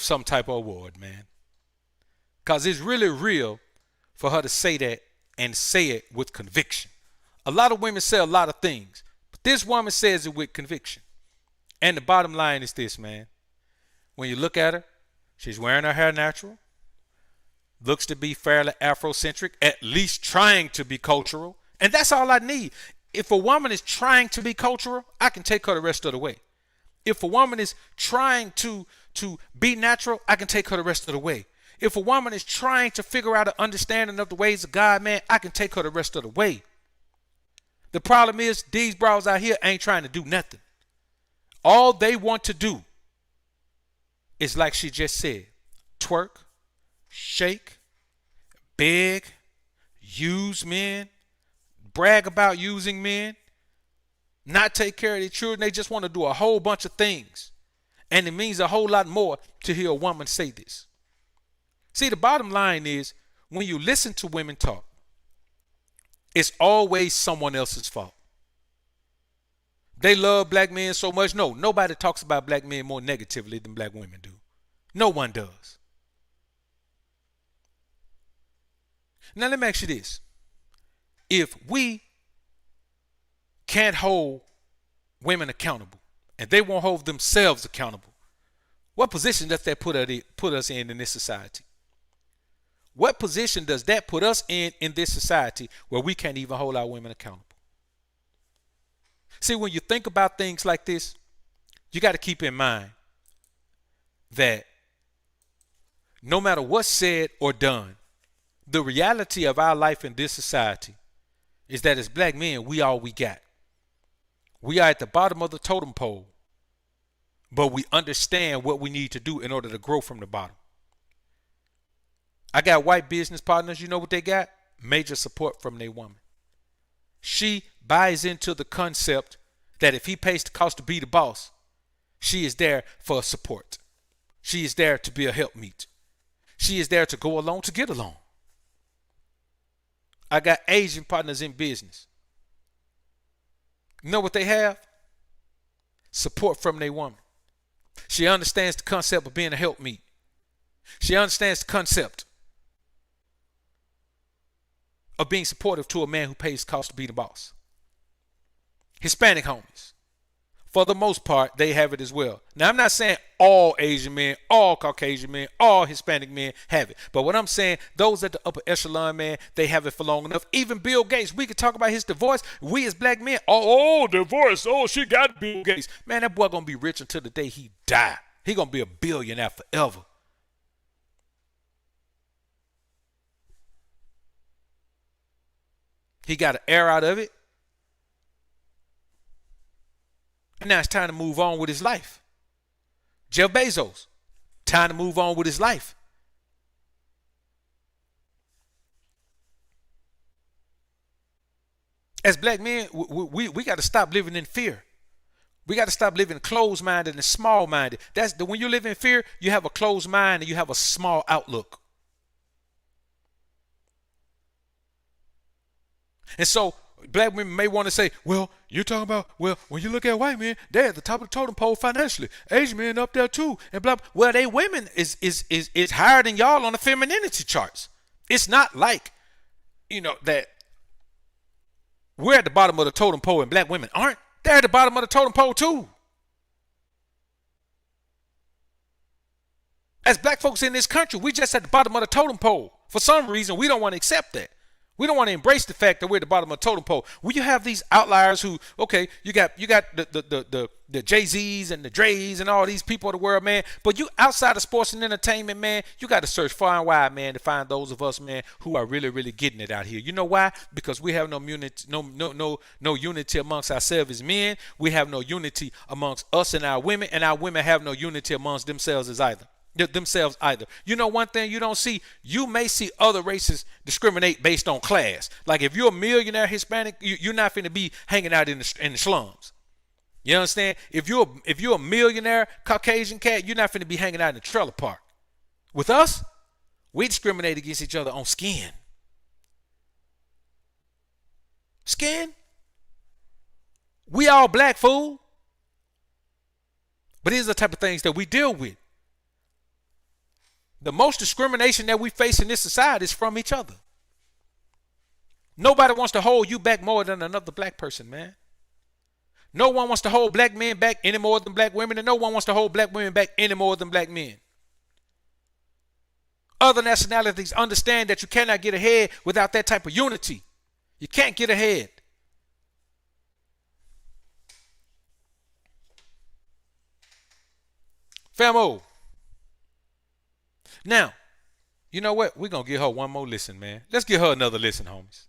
some type of award, man. Because it's really real for her to say that and say it with conviction. A lot of women say a lot of things, but this woman says it with conviction. And the bottom line is this, man. When you look at her, she's wearing her hair natural, looks to be fairly Afrocentric, at least trying to be cultural. And that's all I need. If a woman is trying to be cultural, I can take her the rest of the way. If a woman is trying to be natural, I can take her the rest of the way. If a woman is trying to figure out an understanding of the ways of God, man, I can take her the rest of the way. The problem is these bras out here ain't trying to do nothing. All they want to do is, like she just said, twerk, shake, beg, use men, brag about using men, not take care of their children. They just want to do a whole bunch of things. And it means a whole lot more to hear a woman say this. See, the bottom line is, when you listen to women talk, it's always someone else's fault. They love black men so much. No, nobody talks about black men more negatively than black women do. No one does. Now let me ask you this. If we can't hold women accountable and they won't hold themselves accountable, what position does that put us in this society? What position does that put us in this society where we can't even hold our women accountable? See, when you think about things like this, you got to keep in mind that no matter what's said or done, the reality of our life in this society is that as black men, we all we got. We are at the bottom of the totem pole, but we understand what we need to do in order to grow from the bottom. I got white business partners, you know what they got? Major support from their woman. She buys into the concept that if he pays the cost to be the boss, she is there for support. She is there to be a helpmeet. She is there to go along to get along. I got Asian partners in business. You know what they have? Support from their woman. She understands the concept of being a helpmeet. She understands the concept of being supportive to a man who pays cost to be the boss. Hispanic homies. For the most part, they have it as well. Now, I'm not saying all Asian men, all Caucasian men, all Hispanic men have it. But what I'm saying, those at the upper echelon, man, they have it for long enough. Even Bill Gates, we could talk about his divorce. We as black men, divorce. Oh, she got Bill Gates. Man, that boy going to be rich until the day he die. He going to be a billionaire forever. He got an air out of it. And now it's time to move on with his life. Jeff Bezos, time to move on with his life. As black men, we got to stop living in fear. We got to stop living closed-minded and small-minded. When you live in fear, you have a closed mind and you have a small outlook. And so black women may want to say, well, you're talking about, well, when you look at white men, they're at the top of the totem pole financially. Asian men up there too, and blah, blah. Well, they women is higher than y'all on the femininity charts. It's not like, that we're at the bottom of the totem pole and black women aren't. They're at the bottom of the totem pole too. As black folks in this country, we just at the bottom of the totem pole. For some reason, we don't want to accept that. We don't want to embrace the fact that we're at the bottom of the totem pole. When you have these outliers who, okay, you got the Jay-Z's and the Dre's and all these people of the world, man. But you outside of sports and entertainment, man, you got to search far and wide, man, to find those of us, man, who are really, really getting it out here. You know why? Because we have no unity amongst ourselves as men. We have no unity amongst us and our women have no unity amongst themselves either. You know one thing you don't see? You may see other races discriminate based on class. Like if you're a millionaire Hispanic, you're not finna be hanging out in the slums. You understand? If you're a millionaire Caucasian cat, you're not finna be hanging out in the trailer park. With us, we discriminate against each other on skin. Skin? We all black, fool. But these are the type of things that we deal with. The most discrimination that we face in this society is from each other. Nobody wants to hold you back more than another black person, man. No one wants to hold black men back any more than black women, and no one wants to hold black women back any more than black men. Other nationalities understand that you cannot get ahead without that type of unity. You can't get ahead. Famo. Now, you know what? We're going to give her one more listen, man. Let's give her another listen, homies.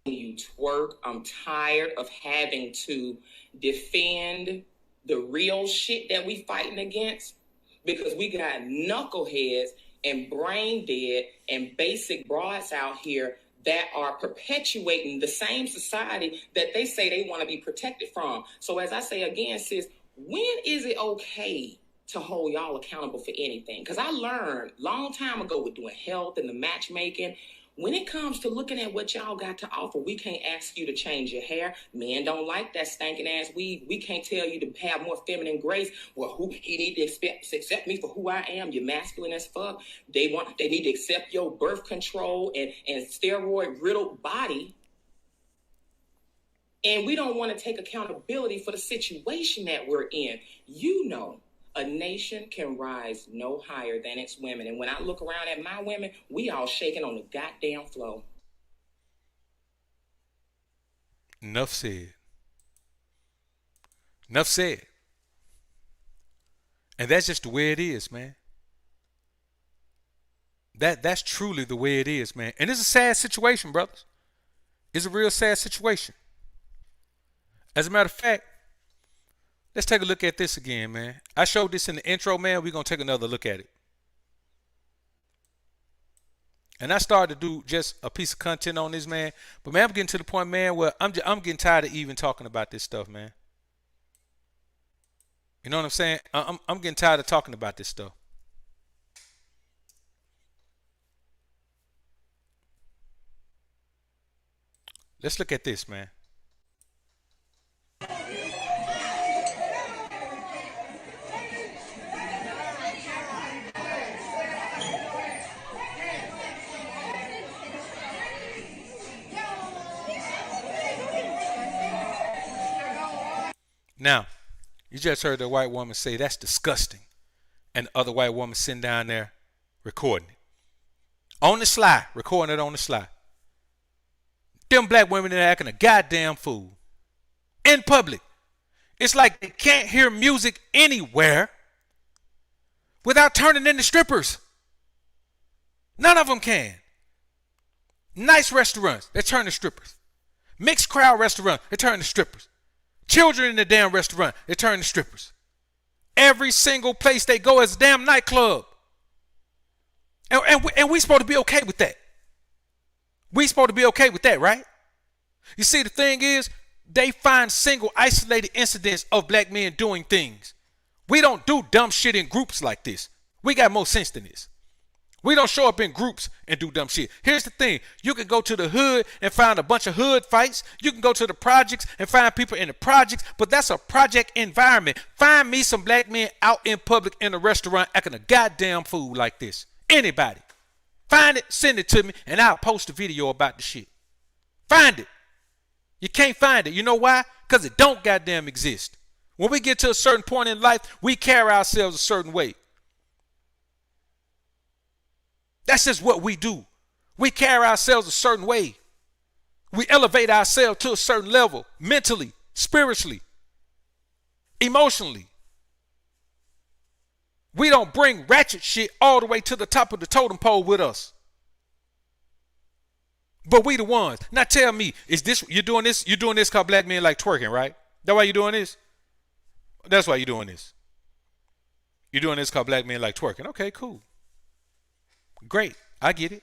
You twerk. I'm tired of having to defend the real shit that we fighting against because we got knuckleheads and brain dead and basic broads out here that are perpetuating the same society that they say they want to be protected from. So as I say again, sis, when is it okay to hold y'all accountable for anything? Because I learned long time ago with doing health and the matchmaking, when it comes to looking at what y'all got to offer, we can't ask you to change your hair. Men don't like that stinking ass weave. We can't tell you to have more feminine grace. Well, he need to accept me for who I am. You're masculine as fuck. They need to accept your birth control and steroid riddled body. And we don't want to take accountability for the situation that we're in. You know, a nation can rise no higher than its women. And when I look around at my women, we all shaking on the goddamn floor.
Enough said. Enough said. And that's just the way it is, man. That's truly the way it is, man. And it's a sad situation, brothers. It's a real sad situation. As a matter of fact, let's take a look at this again, man. I showed this in the intro, man. We're going to take another look at it. And I started to do just a piece of content on this, man. But, man, I'm getting to the point, man, where I'm getting tired of even talking about this stuff, man. You know what I'm saying? I'm getting tired of talking about this stuff. Let's look at this, man. Now, you just heard the white woman say that's disgusting, and the other white woman sitting down there recording it. On the sly, recording it on the sly. Them black women are acting a goddamn fool. In public. It's like they can't hear music anywhere without turning into strippers. None of them can. Nice restaurants, they turn to strippers. Mixed crowd restaurants, they turn to strippers. Children in the damn restaurant, they turn to strippers. Every single place they go is a damn nightclub. And we supposed to be okay with that. We supposed to be okay with that, right? You see, the thing is, they find single isolated incidents of black men doing things. We don't do dumb shit in groups like this. We got more sense than this. We don't show up in groups and do dumb shit. Here's the thing. You can go to the hood and find a bunch of hood fights. You can go to the projects and find people in the projects, but that's a project environment. Find me some black men out in public in a restaurant acting a goddamn fool like this. Anybody. Find it, send it to me, and I'll post a video about the shit. Find it. You can't find it. You know why? Because it don't goddamn exist. When we get to a certain point in life, we carry ourselves a certain way. That's just what we do. We carry ourselves a certain way. We elevate ourselves to a certain level, mentally, spiritually, emotionally. We don't bring ratchet shit all the way to the top of the totem pole with us. But we the ones. Now tell me, is this you're doing this? You're doing this called black men like twerking, right? That's why you're doing this? That's why you're doing this. You're doing this called black men like twerking. Okay, cool. Great. I get it.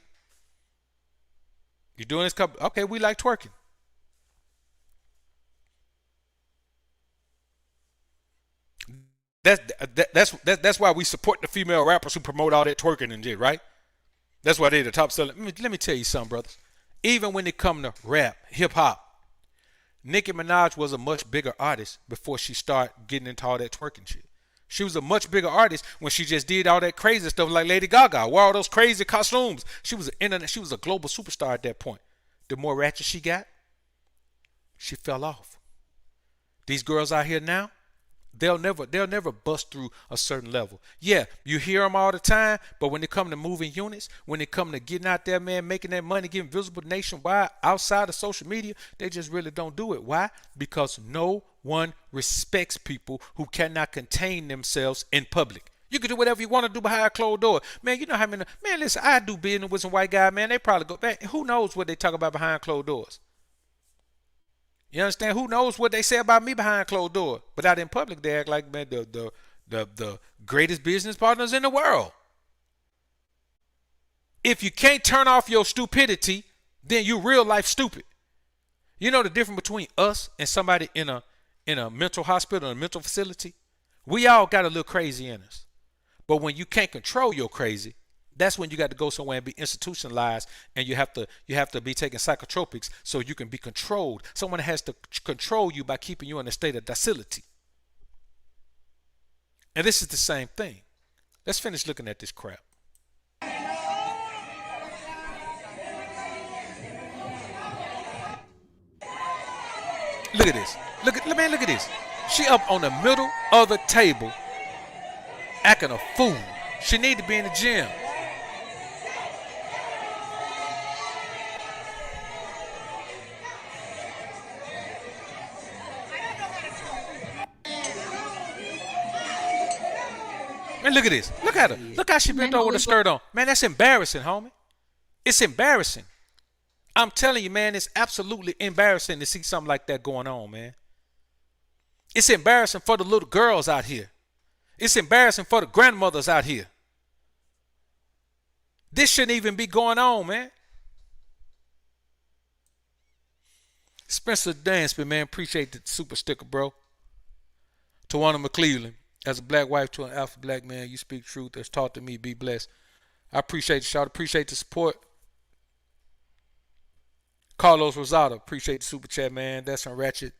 You're doing this called, okay, we like twerking. That's why we support the female rappers who promote all that twerking and shit, right? That's why they're the top seller. Let me tell you something, brothers. Even when it come to rap, hip hop, Nicki Minaj was a much bigger artist before she started getting into all that twerking shit. She was a much bigger artist when she just did all that crazy stuff like Lady Gaga, wore all those crazy costumes. She was a global superstar at that point. The more ratchet she got, she fell off. These girls out here now, they'll never bust through a certain level. Yeah, you hear them all the time, but when it come to moving units, when it come to getting out there, man, making that money, getting visible nationwide outside of social media, they just really don't do it. Why? Because no one respects people who cannot contain themselves in public. You can do whatever you want to do behind a closed door. Man, you know how many, man, listen, I do business with some white guy, man, they probably go back. Who knows what they talk about behind closed doors? You understand? Who knows what they say about me behind closed doors? But out in public, they act like, man, the greatest business partners in the world. If you can't turn off your stupidity, then you real life stupid. You know the difference between us and somebody in a mental hospital or a mental facility? We all got a little crazy in us. But when you can't control your crazy, that's when you got to go somewhere and be institutionalized, and you have to be taking psychotropics so you can be controlled. Someone has to control you by keeping you in a state of docility. And this is the same thing. Let's finish looking at this crap. Look at this. Look at this. She up on the middle of the table acting a fool. She need to be in the gym. Man, look at this. Look at her. Look how she bent over with the skirt on. Man, that's embarrassing, homie. It's embarrassing. I'm telling you, man, it's absolutely embarrassing to see something like that going on, man. It's embarrassing for the little girls out here. It's embarrassing for the grandmothers out here. This shouldn't even be going on, man. Spencer Dansby, man, appreciate the super sticker, bro. Tawana McClellan, as a black wife to an alpha black man, you speak truth. That's taught to me. Be blessed. I appreciate the shout. Appreciate the support. Carlos Rosado, appreciate the super chat, man. That's some ratchet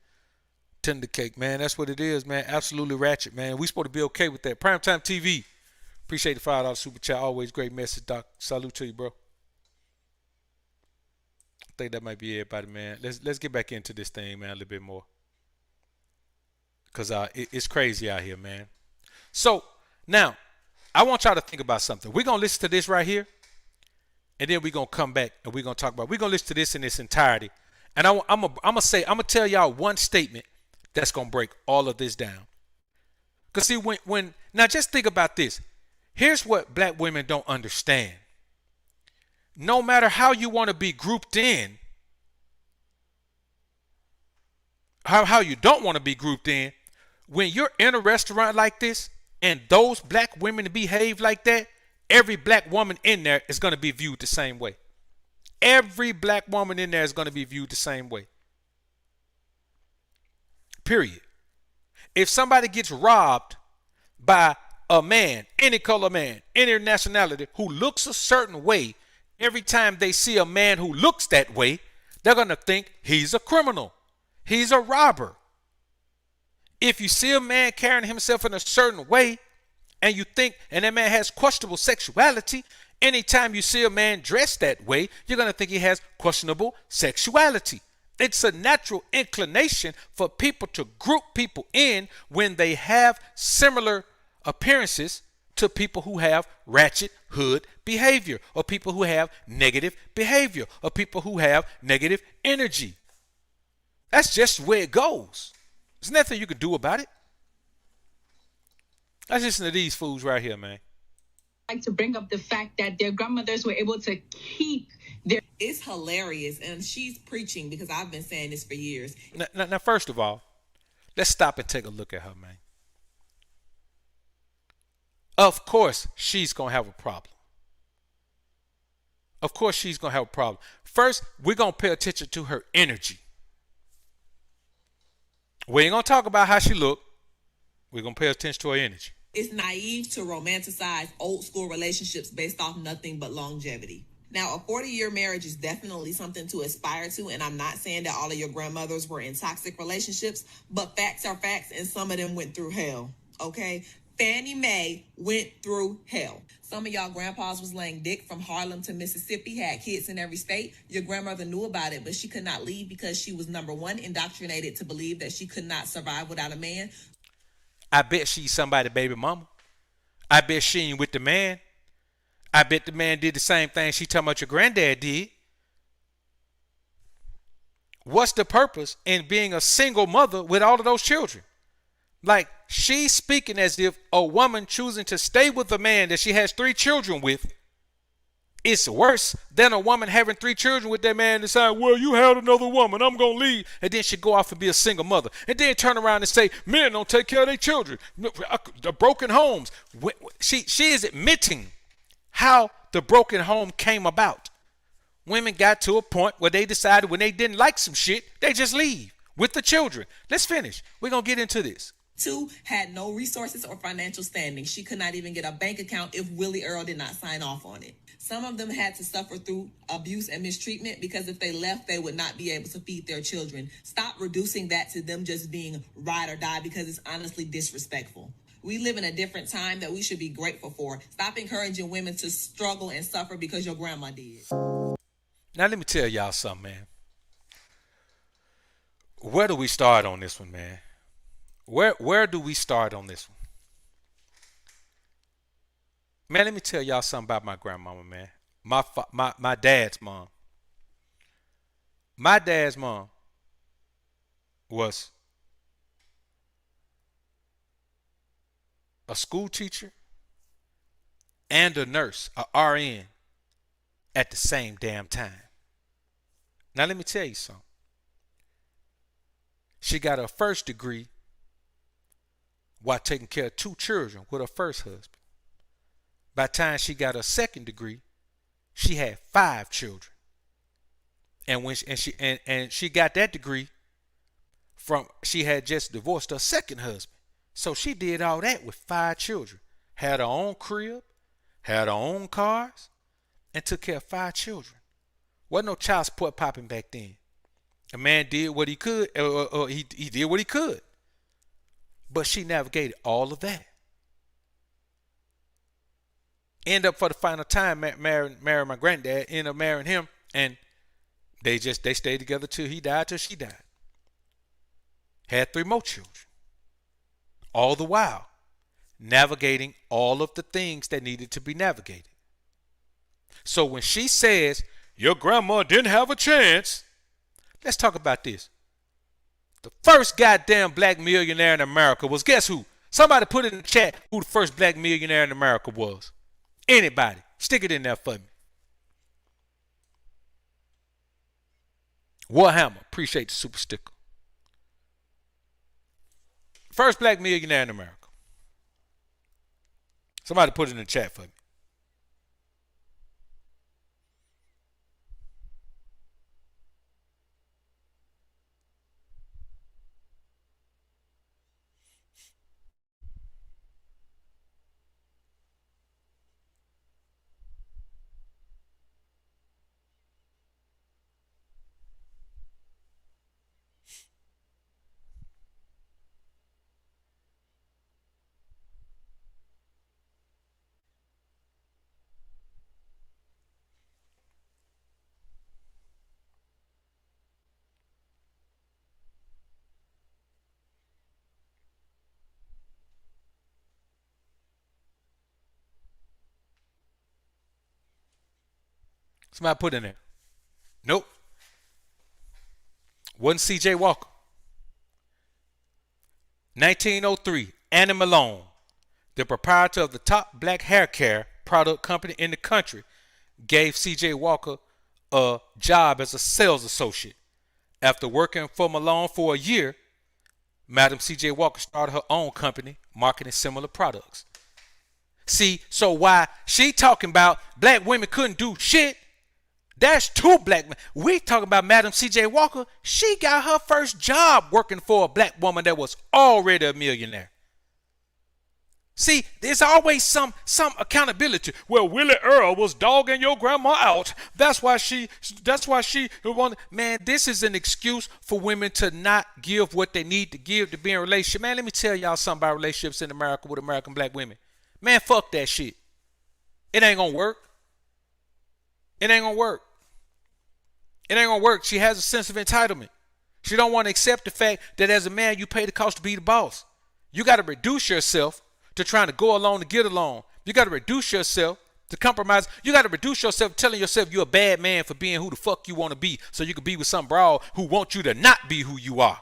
tender cake, man. That's what it is, man. Absolutely ratchet, man. We supposed to be okay with that. Primetime TV. Appreciate the $5 super chat. Always great message, Doc. Salute to you, bro. I think that might be everybody, man. Let's get back into this thing, man, a little bit more. Because it's crazy out here, man. So now, I want y'all to think about something. We're going to listen to this right here, and then we're going to come back and we're going to talk about, we're going to listen to this in its entirety. And I'm going to tell y'all one statement that's going to break all of this down. Because see, now just think about this. Here's what black women don't understand. No matter how you want to be grouped in, how you don't want to be grouped in, when you're in a restaurant like this and those black women behave like that, every black woman in there is going to be viewed the same way. Every black woman in there is going to be viewed the same way. Period. If somebody gets robbed by a man, any color man, any nationality, who looks a certain way, every time they see a man who looks that way, they're going to think he's a criminal. He's a robber. If you see a man carrying himself in a certain way and you think, and that man has questionable sexuality, anytime you see a man dressed that way, you're going to think he has questionable sexuality. It's a natural inclination for people to group people in when they have similar appearances to people who have ratchet hood behavior, or people who have negative behavior, or people who have negative energy. That's just where it goes. There's nothing you can do about it. Let's listen to these fools right here, man.
Like to bring up the fact that their grandmothers were able to keep their...
It's hilarious, and she's preaching because I've been saying this for years.
Now, first of all, let's stop and take a look at her, man. Of course, she's going to have a problem. Of course, she's going to have a problem. First, we're going to pay attention to her energy. We ain't going to talk about how she look. We're going to pay attention to her energy.
It's naive to romanticize old school relationships based off nothing but longevity. Now, a 40-year marriage is definitely something to aspire to, and I'm not saying that all of your grandmothers were in toxic relationships, but facts are facts, and some of them went through hell, okay? Fannie Mae went through hell. Some of y'all grandpas was laying dick from Harlem to Mississippi, had kids in every state. Your grandmother knew about it, but she could not leave because she was, number one, indoctrinated to believe that she could not survive without a man.
I bet she's somebody's baby mama. I bet she ain't with the man. I bet the man did the same thing she talking about your granddad did. What's the purpose in being a single mother with all of those children? Like, she's speaking as if a woman choosing to stay with a man that she has 3 children with is worse than a woman having 3 children with that man and decide, well, you had another woman, I'm going to leave. And then she go off and be a single mother. And then turn around and say, men don't take care of their children. The broken homes. She is admitting how the broken home came about. Women got to a point where they decided when they didn't like some shit, they just leave with the children. Let's finish. We're going to get into this.
2, had no resources or financial standing. She could not even get a bank account if Willie Earl did not sign off on it. Some of them had to suffer through abuse and mistreatment because if they left, they would not be able to feed their children. Stop reducing that to them just being ride or die because it's honestly disrespectful. We live in a different time that we should be grateful for. Stop encouraging women to struggle and suffer because your grandma did.
Now, let me tell y'all something, man. Where do we start on this one, man? Where do we start on this one? Man, let me tell y'all something about my grandmama, man. My dad's mom. My dad's mom was a school teacher and a nurse, a RN, at the same damn time. Now, let me tell you something. She got her first degree while taking care of 2 children with her first husband. By the time she got her second degree, she had 5 children. And when she got that degree from, she had just divorced her second husband. So she did all that with 5 children. Had her own crib, had her own cars, and took care of 5 children. Wasn't no child support popping back then. A man did what he could, or he did what he could. But she navigated all of that. End up for the final time marrying my granddad, end up marrying him, and they stayed together till he died, till she died. Had 3 more children. all the while navigating all of the things that needed to be navigated. So when she says, your grandma didn't have a chance, let's talk about this. The first goddamn black millionaire in America was, guess who? Somebody put it in the chat who the first black millionaire in America was. Anybody. Stick it in there for me. Warhammer. Appreciate the super sticker. First black millionaire in America. Somebody put it in the chat for me. Somebody put in there. Nope. Wasn't C.J. Walker. 1903, Annie Malone, the proprietor of the top black hair care product company in the country, gave C.J. Walker a job as a sales associate. After working for Malone for a year, Madam C.J. Walker started her own company marketing similar products. See, so why she talking about black women couldn't do shit, that's two black men. We talking about Madam C.J. Walker. She got her first job working for a black woman that was already a millionaire. See, there's always some accountability. Well, Willie Earl was dogging your grandma out. That's why she wanted. Man, this is an excuse for women to not give what they need to give to be in a relationship. Man, let me tell y'all something about relationships in America with American black women. Man, fuck that shit. It ain't gonna work. It ain't gonna work. It ain't gonna work. She has a sense of entitlement. She don't want to accept the fact that as a man, you pay the cost to be the boss. You got to reduce yourself to trying to go along to get along. You got to reduce yourself to compromise. You got to reduce yourself telling yourself you're a bad man for being who the fuck you want to be so you can be with some broad who wants you to not be who you are.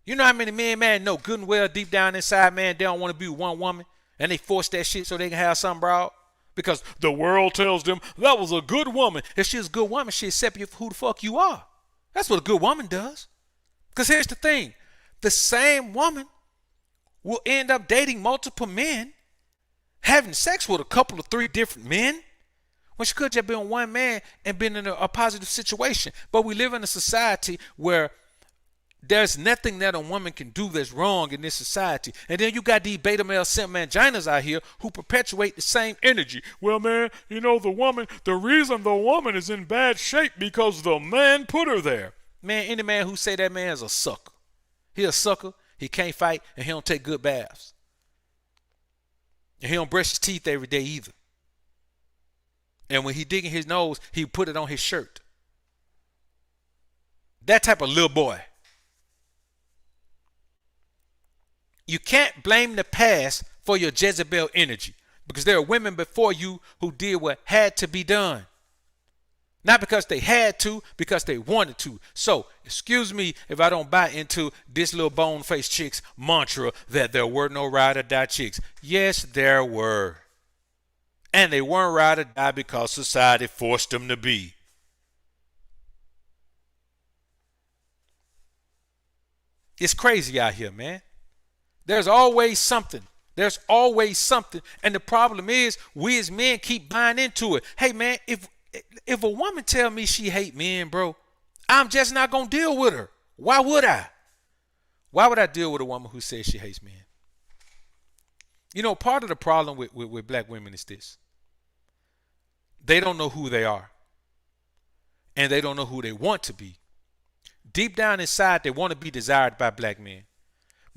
You know how many men, man, know good and well deep down inside, man, they don't want to be with one woman and they force that shit so they can have some broad? Because the world tells them that was a good woman. If she's a good woman, she'll accept you for who the fuck you are. That's what a good woman does. Because here's the thing. The same woman will end up dating multiple men, having sex with a couple of 3 different men, when she could just be on one man and been in a positive situation. But we live in a society where there's nothing that a woman can do that's wrong in this society. And then you got these beta male simp manginas out here who perpetuate the same energy. Well, man, you know, the reason the woman is in bad shape because the man put her there. Man, any man who say that man is a sucker. He a sucker, he can't fight, and he don't take good baths. And he don't brush his teeth every day either. And when he digging his nose, he put it on his shirt. That type of little boy. You can't blame the past for your Jezebel energy because there are women before you who did what had to be done. Not because they had to, because they wanted to. So, excuse me if I don't buy into this little bone-faced chick's mantra that there were no ride or die chicks. Yes, there were. And they weren't ride or die because society forced them to be. It's crazy out here, man. There's always something. There's always something. And the problem is we as men keep buying into it. Hey, man, if a woman tell me she hate men, bro, I'm just not going to deal with her. Why would I? Why would I deal with a woman who says she hates men? You know, part of the problem with black women is this. They don't know who they are. And they don't know who they want to be. Deep down inside, they want to be desired by black men.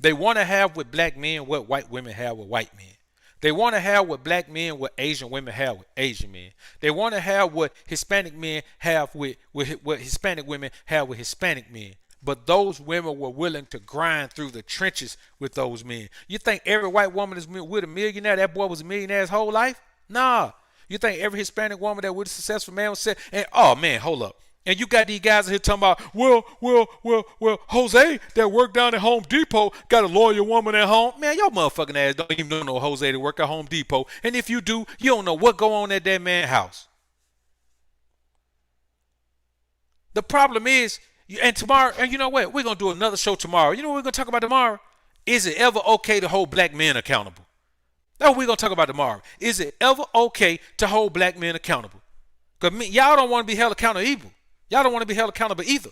They want to have with black men what white women have with white men. They want to have with black men what Asian women have with Asian men. They want to have what Hispanic men have with what Hispanic women have with Hispanic men. But those women were willing to grind through the trenches with those men. You think every white woman is with a millionaire, that boy was a millionaire his whole life? Nah. You think every Hispanic woman that with a successful man was said, and oh man, hold up. And you got these guys here talking about, well, Jose that worked down at Home Depot got a loyal woman at home. Man, your motherfucking ass don't even know Jose that work at Home Depot. And if you do, you don't know what go on at that man's house. The problem is, and tomorrow, and you know what? We're going to do another show tomorrow. You know what we're going to talk about tomorrow? Is it ever okay to hold black men accountable? That's what we're going to talk about tomorrow. Is it ever okay to hold black men accountable? Because y'all don't want to be held accountable either. Y'all don't want to be held accountable either.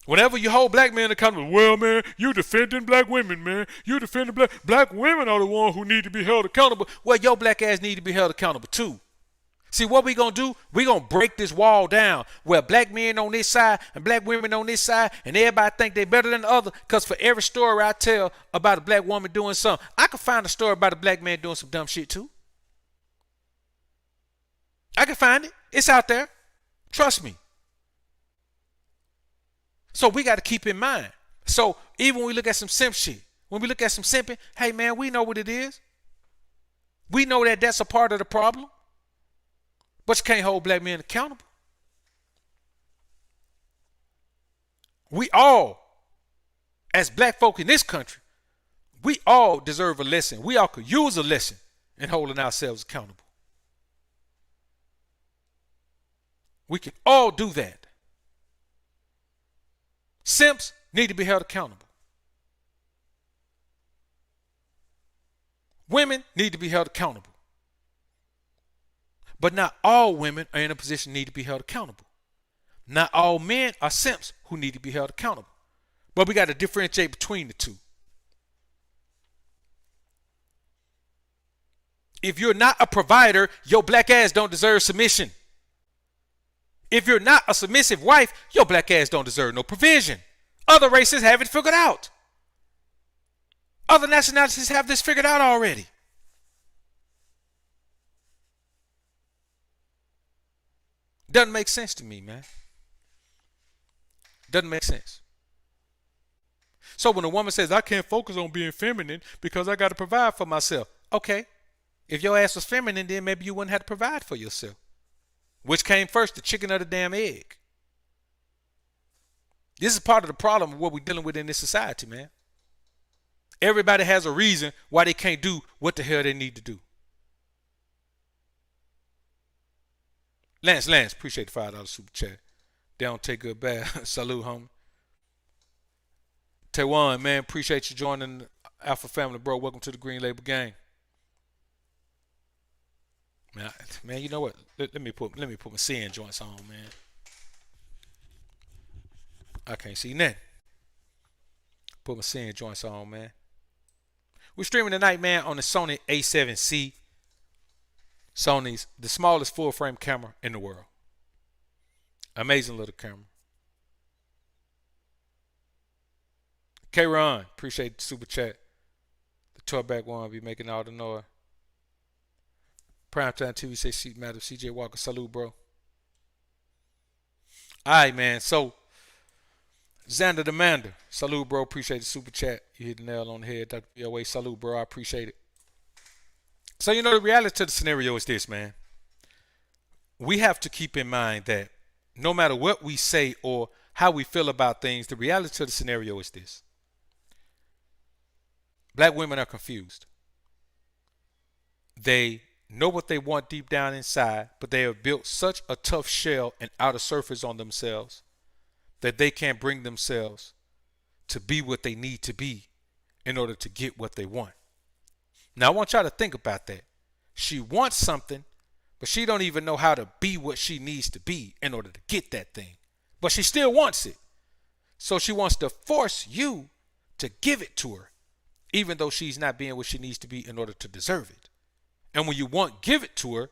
Whenever you hold black men accountable, well, man, you defending black women, man. You defending black women are the ones who need to be held accountable. Well, your black ass need to be held accountable too. See, what we going to do? We going to break this wall down where black men on this side and black women on this side and everybody think they better than the other because for every story I tell about a black woman doing something, I can find a story about a black man doing some dumb shit too. I can find it. It's out there. Trust me. So we got to keep in mind. So even when we look at some simp shit, when we look at some simping, hey man, we know what it is. We know that that's a part of the problem. But you can't hold black men accountable. We all, as black folk in this country, we all deserve a lesson. We all could use a lesson in holding ourselves accountable. We can all do that. Simps need to be held accountable. Women need to be held accountable. But not all women are in a position need to be held accountable. Not all men are simps who need to be held accountable. But we got to differentiate between the two. If you're not a provider, your black ass don't deserve submission. If you're not a submissive wife, your black ass don't deserve no provision. Other races have it figured out. Other nationalities have this figured out already. Doesn't make sense to me, man. Doesn't make sense. So when a woman says, I can't focus on being feminine because I got to provide for myself. Okay. If your ass was feminine, then maybe you wouldn't have to provide for yourself. Which came first, the chicken or the damn egg? This is part of the problem of what we're dealing with in this society, man. Everybody has a reason why they can't do what the hell they need to do. Lance, appreciate the $5 super chat. They don't take good bad. Salute, homie. Taiwan, man, appreciate you joining the Alpha family, bro. Welcome to the Green Label Gang. Man, you know what? Let me put my CN joints on, man. I can't see nothing. Put my CN joints on, man. We're streaming tonight, man, on the Sony A7C. Sony's the smallest full frame camera in the world. Amazing little camera. K-Ron, appreciate the super chat. The tour back one be making all the noise. Primetime TV say sheet matter. CJ Walker, salute, bro. Alright, man. So Xander Demander, salute, bro. Appreciate the super chat. You hit the nail on the head. Dr. BOA, salute, bro. I appreciate it. So, you know, the reality to the scenario is this, man. We have to keep in mind that no matter what we say or how we feel about things, the reality to the scenario is this. Black women are confused. They know what they want deep down inside, but they have built such a tough shell and outer surface on themselves that they can't bring themselves to be what they need to be in order to get what they want. Now, I want y'all to think about that. She wants something, but she don't even know how to be what she needs to be in order to get that thing. But she still wants it. So she wants to force you to give it to her, even though she's not being what she needs to be in order to deserve it. And when you give it to her,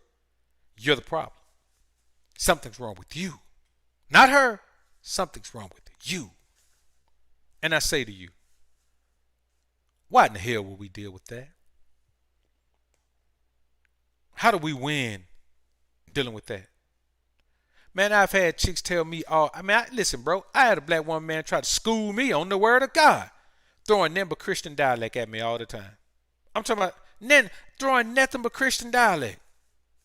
you're the problem. Something's wrong with you. Not her. Something's wrong with you. And I say to you, why in the hell would we deal with that? How do we win dealing with that? Man, I've had chicks tell me, listen, bro, I had a black woman, man, try to school me on the word of God, throwing nothing but Christian dialect at me all the time. I'm talking about throwing nothing but Christian dialect.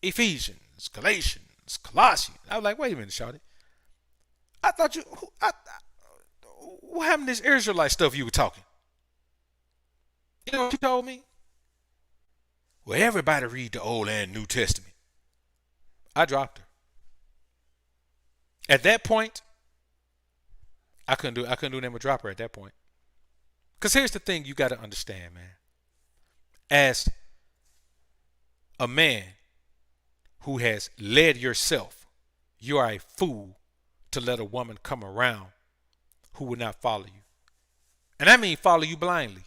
Ephesians, Galatians, Colossians. I was like, wait a minute, shawty. I thought what happened to this Israelite stuff you were talking? You know what she told me? Well, everybody read the Old and New Testament. I dropped her. At that point, I couldn't do nothing but drop her at that point. Because here's the thing you got to understand, man. As a man who has led yourself, you are a fool to let a woman come around who will not follow you. And I mean follow you blindly.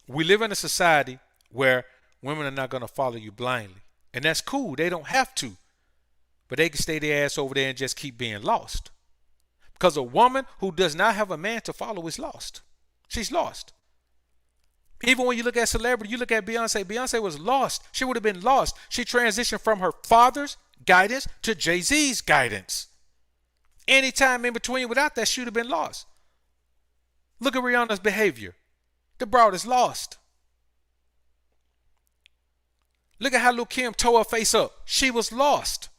We live in a society where women are not going to follow you blindly. And that's cool. They don't have to. But they can stay their ass over there and just keep being lost. Because a woman who does not have a man to follow is lost. She's lost. Even when you look at celebrity, you look at Beyonce. Beyonce was lost. She would have been lost. She transitioned from her father's guidance to Jay-Z's guidance. Any time in between without that, she would have been lost. Look at Rihanna's behavior. The broad is lost. Look at how Lil' Kim tore her face up. She was lost.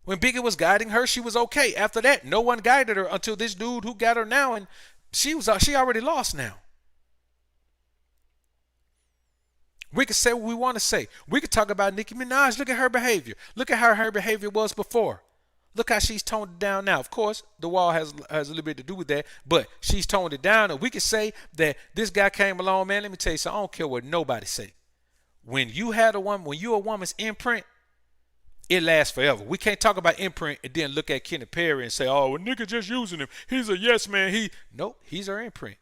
When Biggie was guiding her, she was okay. After that, no one guided her until this dude who got her now, and she already lost now. We could say what we want to say. We could talk about Nicki Minaj. Look at her behavior. Look at how her behavior was before. Look how she's toned it down now. Of course, the wall has a little bit to do with that, but she's toned it down. And we could say that this guy came along, man. Let me tell you something. I don't care what nobody say. When you're a woman's imprint, it lasts forever. We can't talk about imprint and then look at Kenny Perry and say, oh, well, nigga just using him. He's a yes man. Nope, he's her imprint.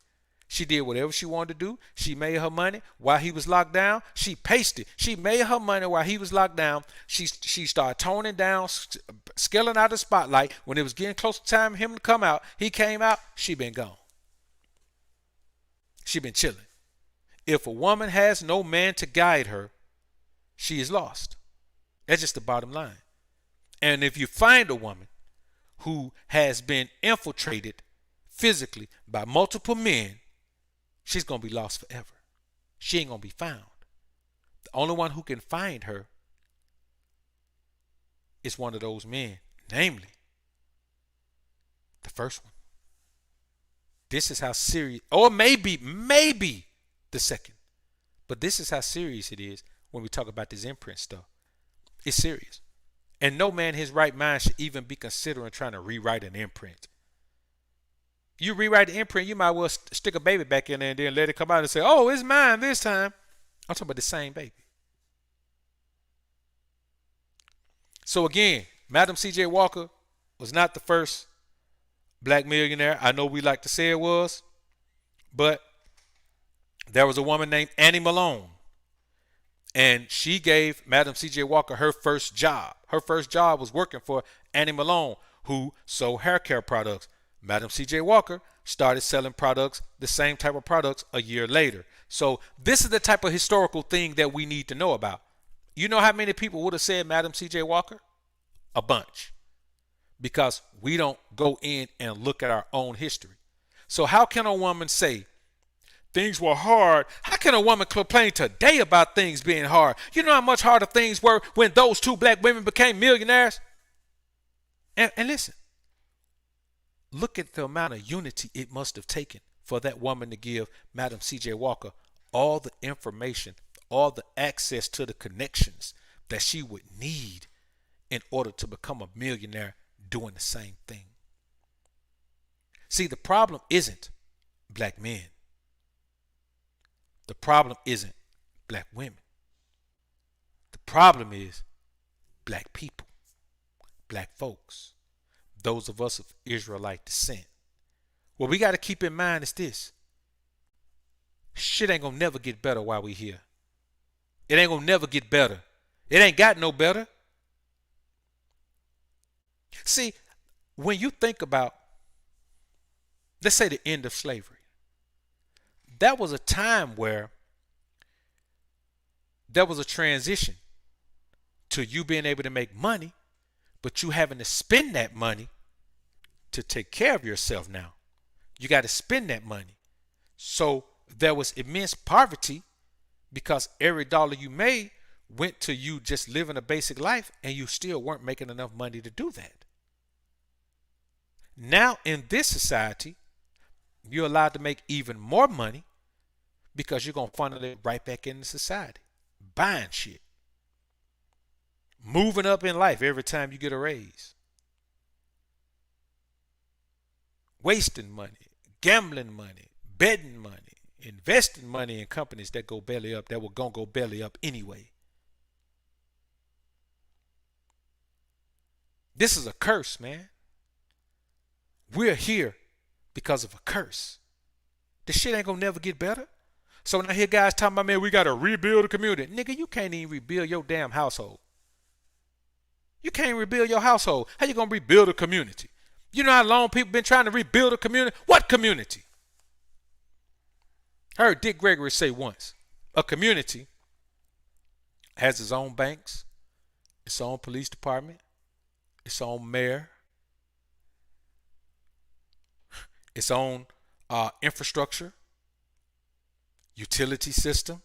She did whatever she wanted to do. She made her money while he was locked down. She paced it. She made her money while he was locked down. She started toning down, scaling out the spotlight. When it was getting close to time for him to come out, he came out. She been gone. She been chilling. If a woman has no man to guide her, she is lost. That's just the bottom line. And if you find a woman who has been infiltrated physically by multiple men, she's going to be lost forever. She ain't going to be found. The only one who can find her is one of those men, namely the first one. This is how serious, or maybe the second. But this is how serious it is when we talk about this imprint stuff. It's serious. And no man in his right mind should even be considering trying to rewrite an imprint. You rewrite the imprint, you might well stick a baby back in there and then let it come out and say, oh, it's mine this time. I'm talking about the same baby. So again, Madam C.J. Walker was not the first black millionaire. I know we like to say it was, but there was a woman named Annie Malone. And she gave Madam C.J. Walker her first job. Her first job was working for Annie Malone, who sold hair care products. Madam C.J. Walker started selling products, the same type of products, a year later. So this is the type of historical thing that we need to know about. You know how many people would have said Madam C.J. Walker? A bunch. Because we don't go in and look at our own history. So how can a woman say things were hard? How can a woman complain today about things being hard? You know how much harder things were when those two black women became millionaires? And listen, look at the amount of unity it must have taken for that woman to give Madam C.J. Walker all the information, all the access to the connections that she would need in order to become a millionaire doing the same thing. See, the problem isn't black men. The problem isn't black women. The problem is black people, black folks, those of us of Israelite descent. What we got to keep in mind is this. Shit ain't gonna never get better while we here. It ain't gonna never get better. It ain't got no better. See, when you think about, let's say, the end of slavery, that was a time where there was a transition to you being able to make money, but you having to spend that money to take care of yourself now. You got to spend that money. So there was immense poverty because every dollar you made went to you just living a basic life, and you still weren't making enough money to do that. Now in this society, you're allowed to make even more money because you're going to funnel it right back into society. Buying shit. Moving up in life every time you get a raise. Wasting money, gambling money, betting money, investing money in companies that go belly up, that were going to go belly up anyway. This is a curse, man. We're here because of a curse. This shit ain't gonna never get better. So when I hear guys talking about, man, we gotta rebuild the community. Nigga, you can't even rebuild your damn household. You can't rebuild your household. How you gonna rebuild a community? You know how long people been trying to rebuild a community? What community? I heard Dick Gregory say once, a community has its own banks, its own police department, its own mayor, its own infrastructure, utility system,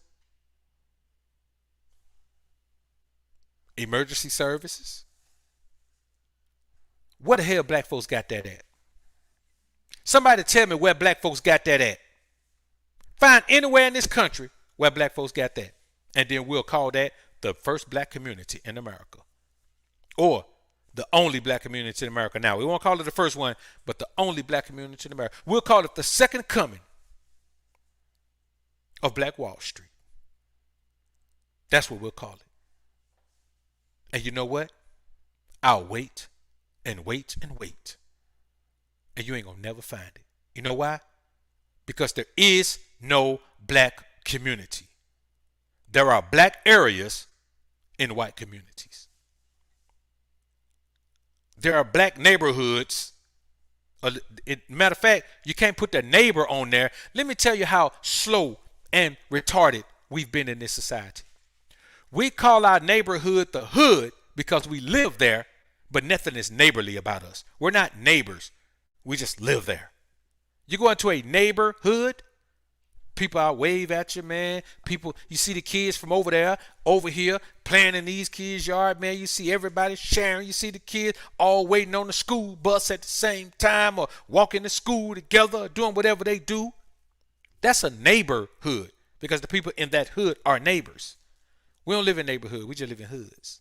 emergency services. Where the hell black folks got that at? Somebody tell me where black folks got that at. Find anywhere in this country where black folks got that. And then we'll call that the first black community in America. Or the only black community in America. Now, we won't call it the first one, but the only black community in America. We'll call it the second coming of Black Wall Street. That's what we'll call it. And you know what? I'll wait and wait and wait. And you ain't gonna never find it. You know why? Because there is no black community. There are black areas in white communities. There are black neighborhoods. Matter of fact, you can't put the neighbor on there. Let me tell you how slow and retarded we've been in this society. We call our neighborhood the hood because we live there, but nothing is neighborly about us. We're not neighbors. We just live there. You go into a neighborhood, people out wave at you, man. People, you see the kids from over there, over here, playing in these kids' yard, man. You see everybody sharing. You see the kids all waiting on the school bus at the same time, or walking to school together, or doing whatever they do. That's a neighborhood because the people in that hood are neighbors. We don't live in neighborhood. We just live in hoods.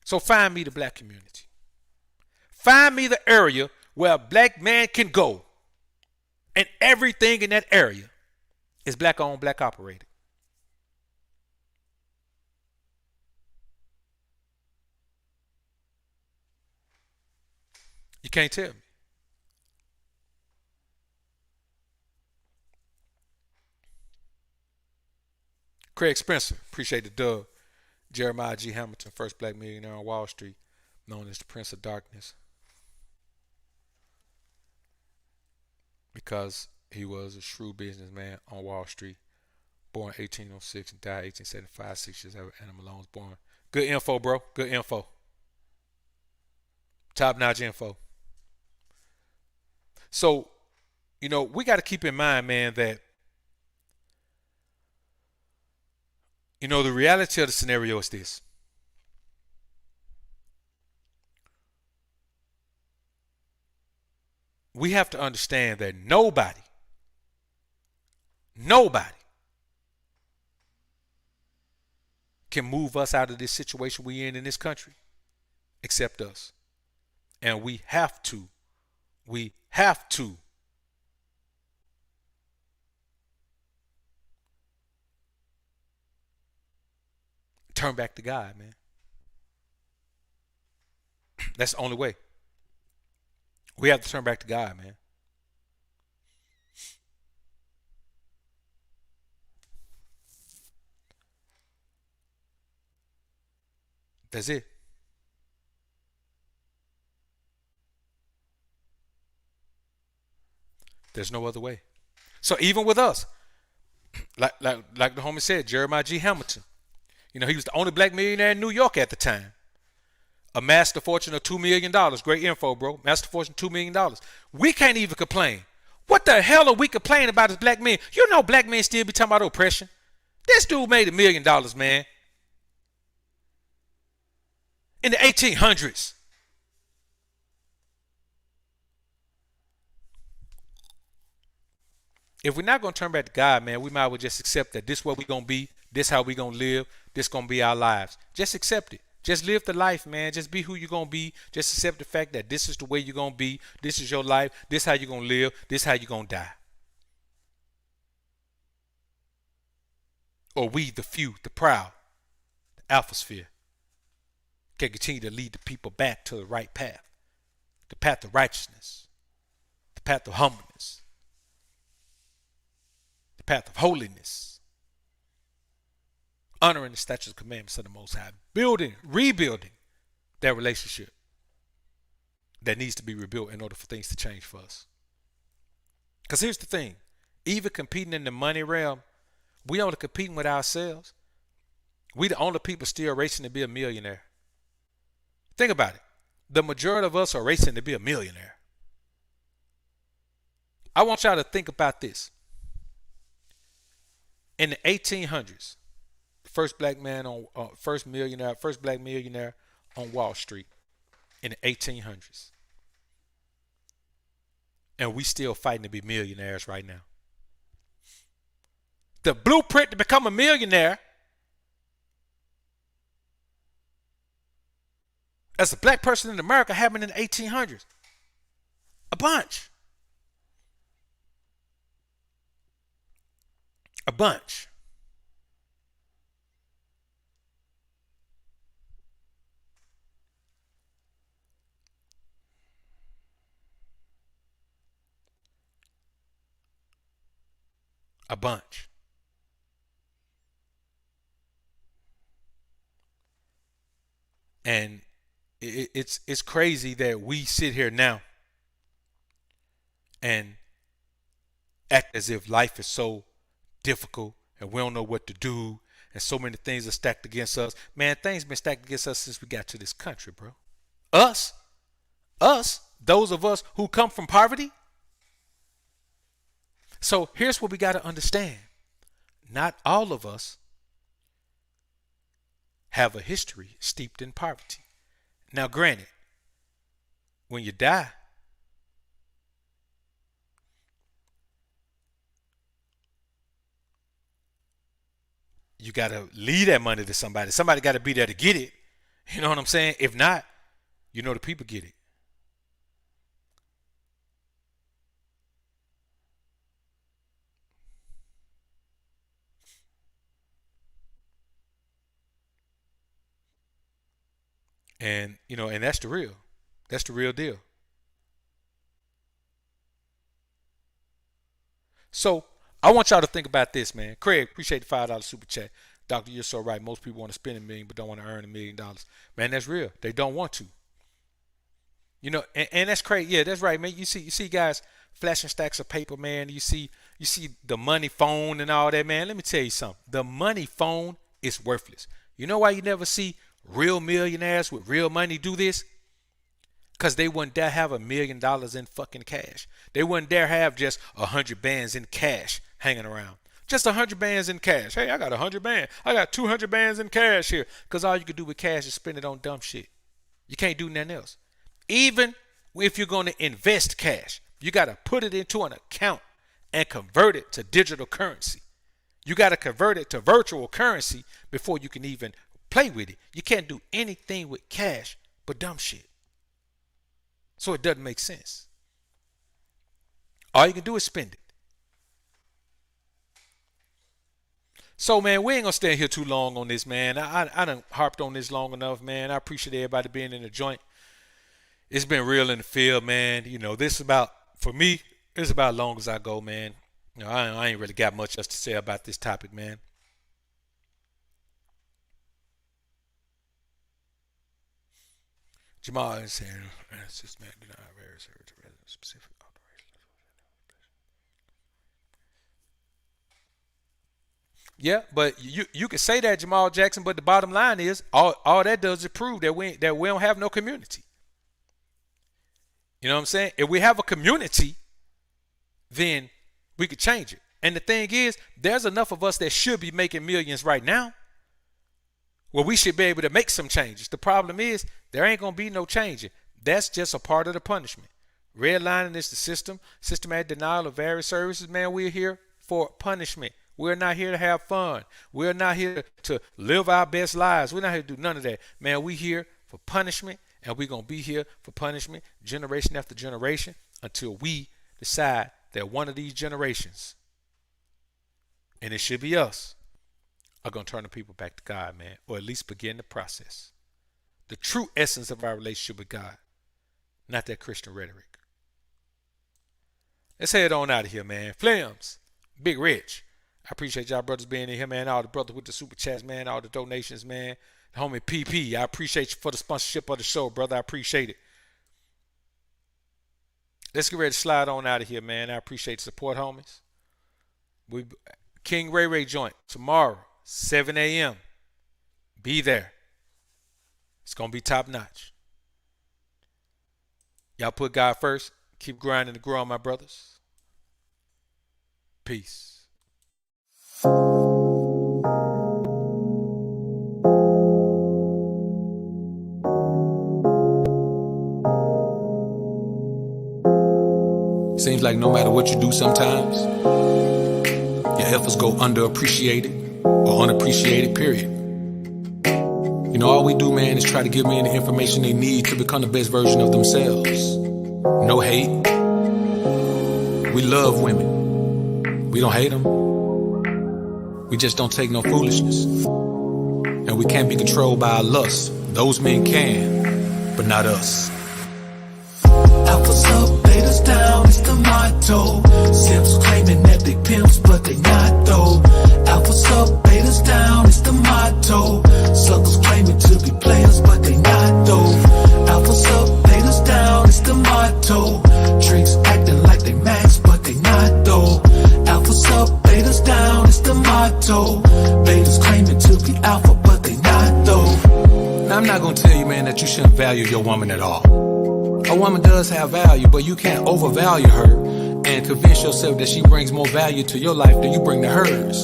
So find me the black community. Find me the area where a black man can go, and everything in that area is black owned, black operated. You can't tell me. Craig Spencer, appreciate the dub. Jeremiah G. Hamilton, first black millionaire on Wall Street, known as the Prince of Darkness, because he was a shrewd businessman on Wall Street, born 1806 and died 1875, 6 years after Anna Malone was born. Good info, bro. Good info. Top-notch info. So, we got to keep in mind, man, that, the reality of the scenario is this. We have to understand that nobody can move us out of this situation we're in this country except us. And we have to turn back to God, man. That's the only way. We have to turn back to God, man. That's it. There's no other way. So even with us, like the homie said, Jeremiah G. Hamilton, he was the only black millionaire in New York at the time. amassed a fortune of $2 million. Great info, bro. Amassed a fortune of $2 million. We can't even complain. What the hell are we complaining about as black men? You know black men still be talking about oppression. This dude made $1 million, man. In the 1800s. If we're not going to turn back to God, man, we might as well just accept that this is what we're going to be. This how we're going to live. This going to be our lives. Just accept it. Just live the life, man. Just be who you're going to be. Just accept the fact that this is the way you're going to be. This is your life. This is how you're going to live. This is how you're going to die. Or we, the few, the proud, the alpha sphere, can continue to lead the people back to the right path. The path of righteousness. The path of humbleness. The path of holiness. Honoring the statutes and commandments of the Most High. Building, rebuilding that relationship that needs to be rebuilt in order for things to change for us. Because here's the thing. Even competing in the money realm, we only competing with ourselves. We the only people still racing to be a millionaire. Think about it. The majority of us are racing to be a millionaire. I want y'all to think about this. In the 1800s, first black millionaire on Wall Street in the 1800s. And we still fighting to be millionaires right now. The blueprint to become a millionaire as a black person in America happened in the 1800s. A bunch. A bunch. A bunch. And it's crazy that we sit here now and act as if life is so difficult and we don't know what to do and so many things are stacked against us. Man, things been stacked against us since we got to this country, bro. Us, those of us who come from poverty. So here's what we got to understand. Not all of us have a history steeped in poverty. Now, granted, when you die, you got to leave that money to somebody. Somebody got to be there to get it. You know what I'm saying? If not, you know the people get it. And, and that's the real deal. So I want y'all to think about this, man. Craig, appreciate the $5 super chat. Doctor, you're so right. Most people want to spend $1 million but don't want to earn $1 million. Man, that's real. They don't want to. And that's crazy. Yeah, that's right, man. You see guys flashing stacks of paper, man. You see the money phone and all that, man. Let me tell you something. The money phone is worthless. You know why you never see real millionaires with real money do this? Because they wouldn't dare have $1 million in fucking cash. They wouldn't dare have just 100 bands in cash hanging around. Just 100 bands in cash. Hey, I got 100 bands. I got 200 bands in cash here. Because all you can do with cash is spend it on dumb shit. You can't do nothing else. Even if you're going to invest cash, you got to put it into an account and convert it to digital currency. You got to convert it to virtual currency before you can even play with it. You can't do anything with cash but dumb shit. So it doesn't make sense. All you can do is spend it. So, man, we ain't going to stay here too long on this, man. I done harped on this long enough, man. I appreciate everybody being in the joint. It's been real in the field, man. This is about, for me, it's about as long as I go, man. I ain't really got much else to say about this topic, man. Jamal is saying, this man did not have very specific operation. Yeah, but you can say that, Jamal Jackson, but the bottom line is all that does is prove that we don't have no community. You know what I'm saying? If we have a community, then we could change it. And the thing is, there's enough of us that should be making millions right now. Well, we should be able to make some changes. The problem is there ain't going to be no changing. That's just a part of the punishment. Redlining is the system. Systematic denial of various services. Man, we're here for punishment. We're not here to have fun. We're not here to live our best lives. We're not here to do none of that. Man, we're here for punishment, and we're going to be here for punishment generation after generation until we decide that one of these generations, and it should be us, are going to turn the people back to God, man, or at least begin the process. The true essence of our relationship with God, not that Christian rhetoric. Let's head on out of here, man. Flames, Big Rich. I appreciate y'all brothers being in here, man. All the brothers with the super chats, man. All the donations, man. The homie PP, I appreciate you for the sponsorship of the show, brother. I appreciate it. Let's get ready to slide on out of here, man. I appreciate the support, homies. King Ray Ray joint tomorrow, 7 a.m. Be there. It's going to be top notch. Y'all put God first. Keep grinding to grow, my brothers. Peace. Seems like no matter what you do sometimes, your efforts go underappreciated or unappreciated, period. You know, all we do, man, is try to give men the information they need to become the best version of themselves. No hate. We love women. We don't hate them. We just don't take no foolishness. And we can't be controlled by our lust. Those men can, but not us.
Alphas up, betas down, it's the motto. Simps claiming that they pimps, but they not though. Alphas up, betas down, it's the motto. Suckers claiming to be players, but they not though. Alphas up, betas down, it's the motto. Tricks acting like they max, but they not though. Alphas up, betas down, it's the motto. Betas claiming to be alpha, but they not though.
Now, I'm not gonna tell you, man, that you shouldn't value your woman at all. A woman does have value, but you can't overvalue her and convince yourself that she brings more value to your life than you bring to hers.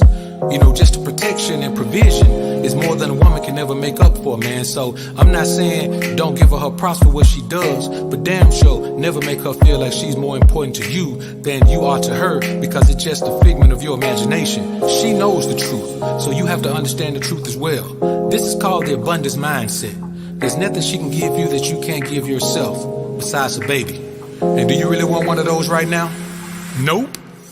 You know, just the protection and provision is more than a woman can ever make up for, man. So I'm not saying don't give her props for what she does, but damn sure never make her feel like she's more important to you than you are to her, because it's just a figment of your imagination. She knows the truth, so you have to understand the truth as well. This is called the abundance mindset. There's nothing she can give you that you can't give yourself, besides a baby. And do you really want one of those right now? Nope.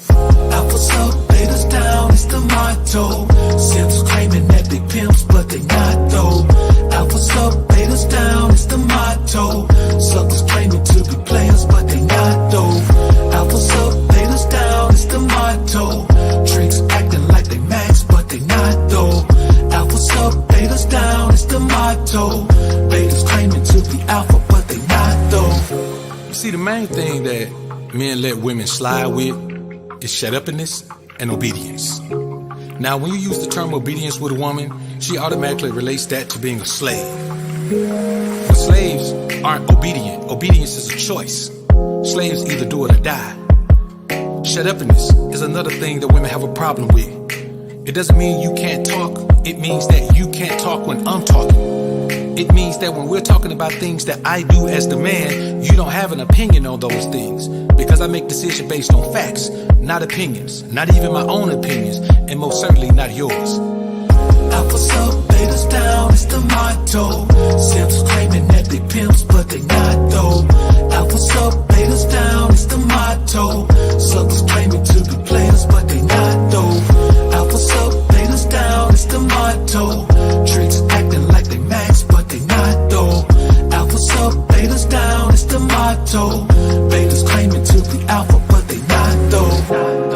Alphas up, betas down, it's the motto. Simps claiming that they pimps, but they not though. Alphas up, betas down, it's the motto. Suckers claiming to be players, but they not though. Alphas up, betas down, it's the motto. Tricks acting like they max, but they not though. Alphas up, betas down, it's the motto. Betas claiming to be alpha, but they not though.
See, the main thing that men let women slide with is shut-uppiness and obedience. Now, when you use the term obedience with a woman, she automatically relates that to being a slave. But slaves aren't obedient. Obedience is a choice. Slaves either do it or die. Shut-uppiness is another thing that women have a problem with. It doesn't mean you can't talk. It means that you can't talk when I'm talking. It means that when we're talking about things that I do as the man, you don't have an opinion on those things, because I make decisions based on facts, not opinions, not even my own opinions, and most certainly not yours.
Alphas up, betas down, it's the motto. Simps claiming that they pimps, but they not though. Alphas up, betas down, it's the motto. Suckers claiming to be players, but they not though. Alphas up, betas down, it's the motto. Tricks acting like they max, but they not though. Alphas up, betas down, it's the motto. Betas claiming to be alpha, but they not though.